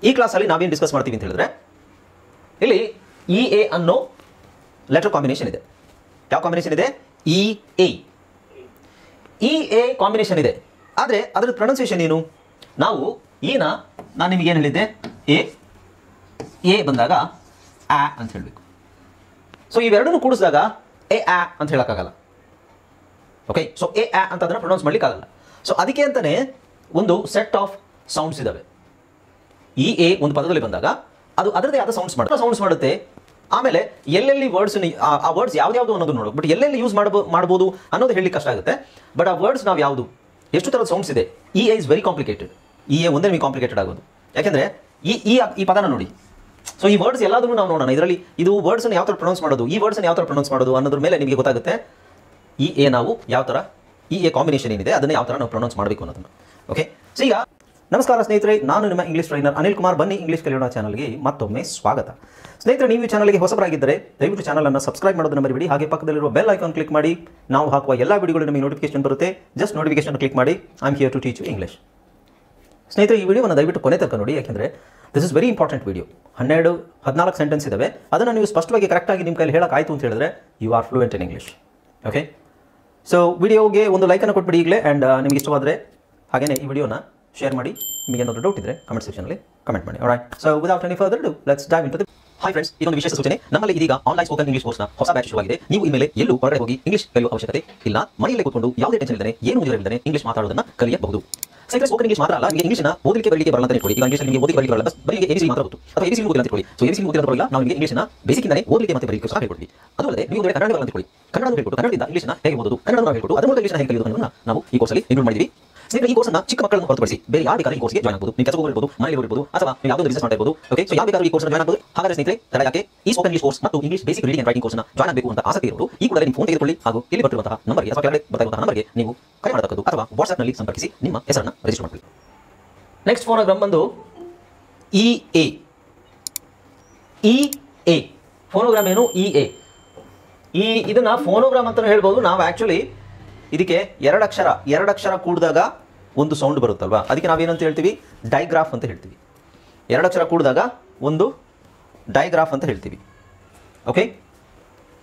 ಈ ಕ್ಲಾಸಲ್ಲಿ ನಾವೇನು ಡಿಸ್ಕಸ್ ಮಾಡ್ತೀವಿ ಅಂತ ಹೇಳಿದ್ರೆ, ಇಲ್ಲಿ ಇ ಎ ಅನ್ನೋ ಲೆಟರ್ ಕಾಂಬಿನೇಷನ್ ಇದೆ. ಯಾವ ಕಾಂಬಿನೇಷನ್ ಇದೆ? E A. E A combination ಇದೆ, ಆದರೆ ಅದರ ಪ್ರೊನೌನ್ಸಿಯೇಷನ್ ಏನು? ನಾವು ಈನ ನಾನು ನಿಮಗೆ ಏನು ಹೇಳಿದ್ದೆ, ಎ ಬಂದಾಗ ಆ ಅಂತ ಹೇಳಬೇಕು. ಸೊ ಇವೆರಡನ್ನು ಕೂಡಿಸಿದಾಗ ಎ ಆ ಅಂತ ಹೇಳೋಕ್ಕಾಗಲ್ಲ. ಓಕೆ, ಸೊ ಎ ಆ ಅಂತ ಅದನ್ನು ಪ್ರೊನೌನ್ಸ್ ಮಾಡಲಿಕ್ಕಾಗಲ್ಲ. ಸೊ ಅದಕ್ಕೆ ಅಂತಲೇ ಒಂದು ಸೆಟ್ ಆಫ್ ಸೌಂಡ್ಸ್ ಇದ್ದಾವೆ. ಇ ಎ ಒಂದು ಪದದಲ್ಲಿ ಬಂದಾಗ ಅದು ಅದರದೇ ಆದ ಸೌಂಡ್ಸ್ ಮಾಡುತ್ತೆ. ಆಮೇಲೆ ಎಲ್ಲೆಲ್ಲಿ ವರ್ಡ್ಸ್, ಆ ವರ್ಡ್ಸ್ ಯಾವ್ದು ಅನ್ನೋದು ನೋಡೋದು. ಬಟ್ ಎಲ್ಲೆಲ್ಲಿ ಯೂಸ್ ಮಾಡ್ಬೋದು ಅನ್ನೋದು ಹೇಳಲಿಕ್ಕೆ ಕಷ್ಟ ಆಗುತ್ತೆ. ಬಟ್ ಆ ವರ್ಡ್ಸ್ ನಾವು ಯಾವುದು, ಎಷ್ಟು ಥರದ ಸೌಂಡ್ಸ್ ಇದೆ. E A is very complicated. E A ಒಂದೇ ನಿಮಗೆ ಕಾಂಪ್ಲಿಕೇಟೆಡ್ ಆಗೋದು. ಯಾಕೆಂದರೆ ಈ ಪದನ ನೋಡಿ. ಸೊ ಈ ವರ್ಡ್ಸ್ ಎಲ್ಲಾದರೂ ನಾವು ನೋಡೋಣ. ಇದರಲ್ಲಿ ಇದು ವರ್ಡ್ಸನ್ನು ಯಾವ ಥರ ಪ್ರೊನೌನ್ಸ್ ಮಾಡೋದು, ಈ ವರ್ಡ್ಸನ್ನು ಯಾವ ಥರ ಪ್ರೊನೌನ್ಸ್ ಮಾಡೋದು ಅನ್ನೋದ್ರ ಮೇಲೆ ನಿಮಗೆ ಗೊತ್ತಾಗುತ್ತೆ. ಇ ಎ ನಾವು ಯಾವ ಥರ, ಇ ಎ ಕಾಂಬಿನೇಷನ್ ಏನಿದೆ ಅದನ್ನು ಯಾವ ಥರ ನಾವು ಪ್ರೊನೌನ್ಸ್ ಮಾಡಬೇಕು ಅನ್ನೋದನ್ನು. ಓಕೆ, ಸೊ ಈಗ ನಮಸ್ಕಾರ ಸ್ನೇಹಿತರೆ, ನಾನು ನಿಮ್ಮ ಇಂಗ್ಲೀಷ್ ಟ್ರೈನರ್ ಅನಿಲ್ ಕುಮಾರ್. ಬನ್ನಿ ಇಂಗ್ಲೀಷ್ ಕಲಿಯೋಣ ಚಾನಲ್ಗೆ ಮತ್ತೊಮ್ಮೆ ಸ್ವಾಗತ. ಸ್ನೇಹಿತರೆ, ನೀವು ಈ ಚಾನಲ್ಗೆ ಹೊಸಬರಾಗಿದ್ದರೆ ದಯವಿಟ್ಟು ಚಾನಲನ್ನು ಸಬ್ಸ್ಕ್ರೈಬ್ ಮಾಡೋದನ್ನು ಮರಿಬೇಡಿ. ಹಾಗೆ ಪಕ್ಕದಲ್ಲಿರುವ ಬೆಲ್ ಐಕಾನ್ ಕ್ಲಿಕ್ ಮಾಡಿ. ನಾವು ಹಾಕುವ ಎಲ್ಲ ವಿಡಿಯೋಗಳು ನಿಮಗೆ ನೋಟಿಫಿಕೇಶನ್ ಬರುತ್ತೆ. ಜಸ್ಟ್ ನೋಟಿಫಿಕೇಶನ್ ಕ್ಲಿಕ್ ಮಾಡಿ. I am here to teach you English. ಸ್ನೇಹಿತರೆ, ಈ ವಿಡಿಯೋವನ್ನು ದಯವಿಟ್ಟು ಕೊನೆ ತನಕ ನೋಡಿ. ಯಾಕೆಂದರೆ this is very important video. 14 sentence ಇದ್ದಾವೆ. ಅದನ್ನು ನೀವು ಸ್ಪಷ್ಟವಾಗಿ ಕರೆಕ್ಟಾಗಿ ನಿಮ್ಮ ಕೈಲಿ ಹೇಳೋಕ್ಕಾಯಿತು ಅಂತ ಹೇಳಿದ್ರೆ you are fluent in English. Okay, so ವಿಡಿಯೋಗೆ ಒಂದು ಲೈಕನ್ನು ಕೊಟ್ಬಿಡಿ ಈಗಲೇ. ಆ್ಯಂಡ್ ನಿಮಗೆ ಇಷ್ಟವಾದರೆ ಹಾಗೆಯೇ ಈ ವಿಡಿಯೋನ ಶೇರ್ ಮಾಡಿ. ನಿಮಗೆ ಏನಾದರೂ ಡೌಟ್ ಇದ್ದರೆ ಕಮೆಂಟ್ ಸೆಕ್ಷನಲ್ಲಿ ಕಮೆಂಟ್ ಮಾಡಿ. All right, so without any further do let's dive into the. Hi friends, ಇದೊಂದು ವಿಶೇಷ ಸೂಚನೆ. ನಮ್ಮಲ್ಲಿ ಇದೀಗ ಆನ್ಲೈನ್ ಸ್ಪೋಕನ್ ಇಂಗ್ಲಿಷ್ ಕೋರ್ಸ್ನ ಹೊಸ ಬ್ಯಾಚ್ ಶುರುವಾಗಿದೆ. ನೀವು ಇನ್ಮೇಲೆ ಎಲ್ಲೂ ಹೊರಗಡೆ ಹೋಗಿ ಇಂಗ್ಲಿಷ್ ಕಲಿಯುವ ಅವಶ್ಯಕತೆ ಇಲ್ಲ. ಮನೆಯಲ್ಲೇ ಕೂತ್ಕೊಂಡು ಯಾವುದೇ ಟೆನ್ಷನ್ ಇಲ್ಲದೆ, ಏನು ಮುಗಿದಿರಲಿಲ್ಲದೆ ಇಂಗ್ಲಿಷ್ ಮಾತಾಡೋದನ್ನು ಕಲಿಯಬಹುದು. ಸ್ನೇಹಿತರೆ, ಸ್ಪೋಕನ್ ಇಂಗ್ಲಿಷ್ ಮಾತ್ರ ಅಲ್ಲ, ನಿಮಗೆ ಇಂಗ್ಲಿಷ್ನ ಓದಲಿಕ್ಕೆ ಬರಲಿಕ್ಕೆ ಬರಲ್ಲ ಅಂತ ಇಟ್ಕೊಳ್ಳಿ. ಈಗ ಇಂಗ್ಲಿಷ್ ನಿಮಗೆ ಓದಲಿಕ್ಕೆ ಬರಲಿಕ್ಕೆ ಬರಲ್ಲ, ಬರೀ ಎಬಿಸಿ ಮಾತ್ರ ಗೊತ್ತು, ಅಥವಾ ಎಬಿಸಿ ಓದಿಲ್ಲ ಅಂತ ಇಟ್ಕೊಳ್ಳಿ. ಸೊ ಎಬಿಸಿ ಓದಿಲ್ಲ ಅಂತ ನಾವು ನಿಮಗೆ ಇಂಗ್ಲಿಷ್ನ ಬೇಸಿಕ್ಕಿಂದಲೇ ಓದಲಿಕ್ಕೆ ಮತ್ತೆ ಬರಲಿಕ್ಕೆ ಸಹ ಹೇಳ್ಕೊಡ್ತೀವಿ. ಅದಲ್ಲದೆ ನೀವು ಕನ್ನಡ ಬರಲ್ಲ ಅಂತ ಇಟ್ಕೊಳ್ಳಿ, ಕನ್ನಡ ಹೇಳ್ಕೊಟ್ಟು ಕನ್ನಡದಿಂದ ಇಂಗ್ಲಿಷ್ನ ಹೇಗೆ ಓದೋದು, ಕನ್ನಡ ನಾವು ಹೇಳ್ಕೊಟ್ಟು ಅದರ ಮೂಲಕ ಇಂಗ್ಲಿಷ್ನ ಹೇಗೆ ಕಲಿಯೋದು ಅನ್ನೋದನ್ನು ನಾವು ಈ ಕೋರ್ಸಲ್ಲಿ ಇನ್ಕ್ಲೂಡ್ ಮಾಡಿದ್ದೀವಿ. ಸ್ನೇಹಿತರೆ, ಈ ಕೋರ್ಸ್ನ ಚಿಕ್ಕ ಮಕ್ಕಳನ್ನು ಹೊರತುಪಡಿಸಿ ಬೇರೆ ಯಾರು ಬೇಕಾದ್ರೂ ಈ ಕೋರ್ಸ್ಗೆ ಜಾಯ್ನ್ ಆಗಬಹುದು. ನೀವು ಕೆಲಸ ಹೋಗಿರ್ಬೋದು, ಮನೆಯಲ್ಲಿ ಹೋಗಿರ್ಬೋದು, ಅಥವಾ ನೀವು ಯಾವುದೋ ಬಿಸಿನೆಸ್ ಮಾಡ್ತಾ ಇರ್ಬೋದು. ಓಕೆ, ಸೊ ಯಾವ ಬೇಕಾದ್ರೂ ಈ ಕೋರ್ಸ್ನ ಜಾಯ್ನ್ ಆಗಬಹುದು. ಹಾಗಾದ್ರೆ ಸ್ನೇಹಿತರೆ, ತಡ ಯಾಕೆ, ಈ ಸ್ಪೋಕನ್ ಇಂಗ್ಲಿಷ್ ಕೋರ್ಸ್ ಮತ್ತು English basic reading and writing ಕೋರ್ಸ್ನ ಜಾಯ್ನ್ ಆಗಬೇಕು ಅಂತ ಆಸಕ್ತಿ ಇರೋರು ಈ ಕೂಡಲೇ ನಿಮ್ಮ ಫೋನ್ ತೆಗೆದುಕೊಳ್ಳಿ. ಹಾಗೂ ಇಲ್ಲಿ ಬರುವಂತಹ ನಂಬರ್ಗೆ ಅಥವಾ ಕೆಳಗಡೆ ಬರ್ತಿರುವಂತಹ ನಂಬರ್ಗೆ ನೀವು ಕರೆ ಮಾಡತಕ್ಕದ್ದು ಅಥವಾ ವಾಟ್ಸ್ಆಪ್ನಲ್ಲಿ ಸಂಪರ್ಕಿಸಿ ನಿಮ್ಮ ಹೆಸರನ್ನು ರಿಜಿಸ್ಟರ್ ಮಾಡಿ. ನೆಕ್ಸ್ಟ್ ಫೋನೋಗ್ರಾಮ್ ಬಂದು E A. E A phonogram ಏನು? E A. ಇದನ್ನ ಫೋನೋಗ್ರಾಮ್ ಅಂತ ಹೇಳ್ಬೋದು. ನಾವು ಆ್ಯಕ್ಚುಲಿ ಇದಕ್ಕೆ ಎರಡು ಅಕ್ಷರ ಕೂಡಿದಾಗ ಒಂದು ಸೌಂಡ್ ಬರುತ್ತಲ್ವಾ, ಅದಕ್ಕೆ ನಾವೇನಂತ ಹೇಳ್ತೀವಿ? ಡೈಗ್ರಾಫ್ ಅಂತ ಹೇಳ್ತೀವಿ. 2 ಅಕ್ಷರ ಕೂಡಿದಾಗ ಒಂದು ಡೈಗ್ರಾಫ್ ಅಂತ ಹೇಳ್ತೀವಿ. ಓಕೆ,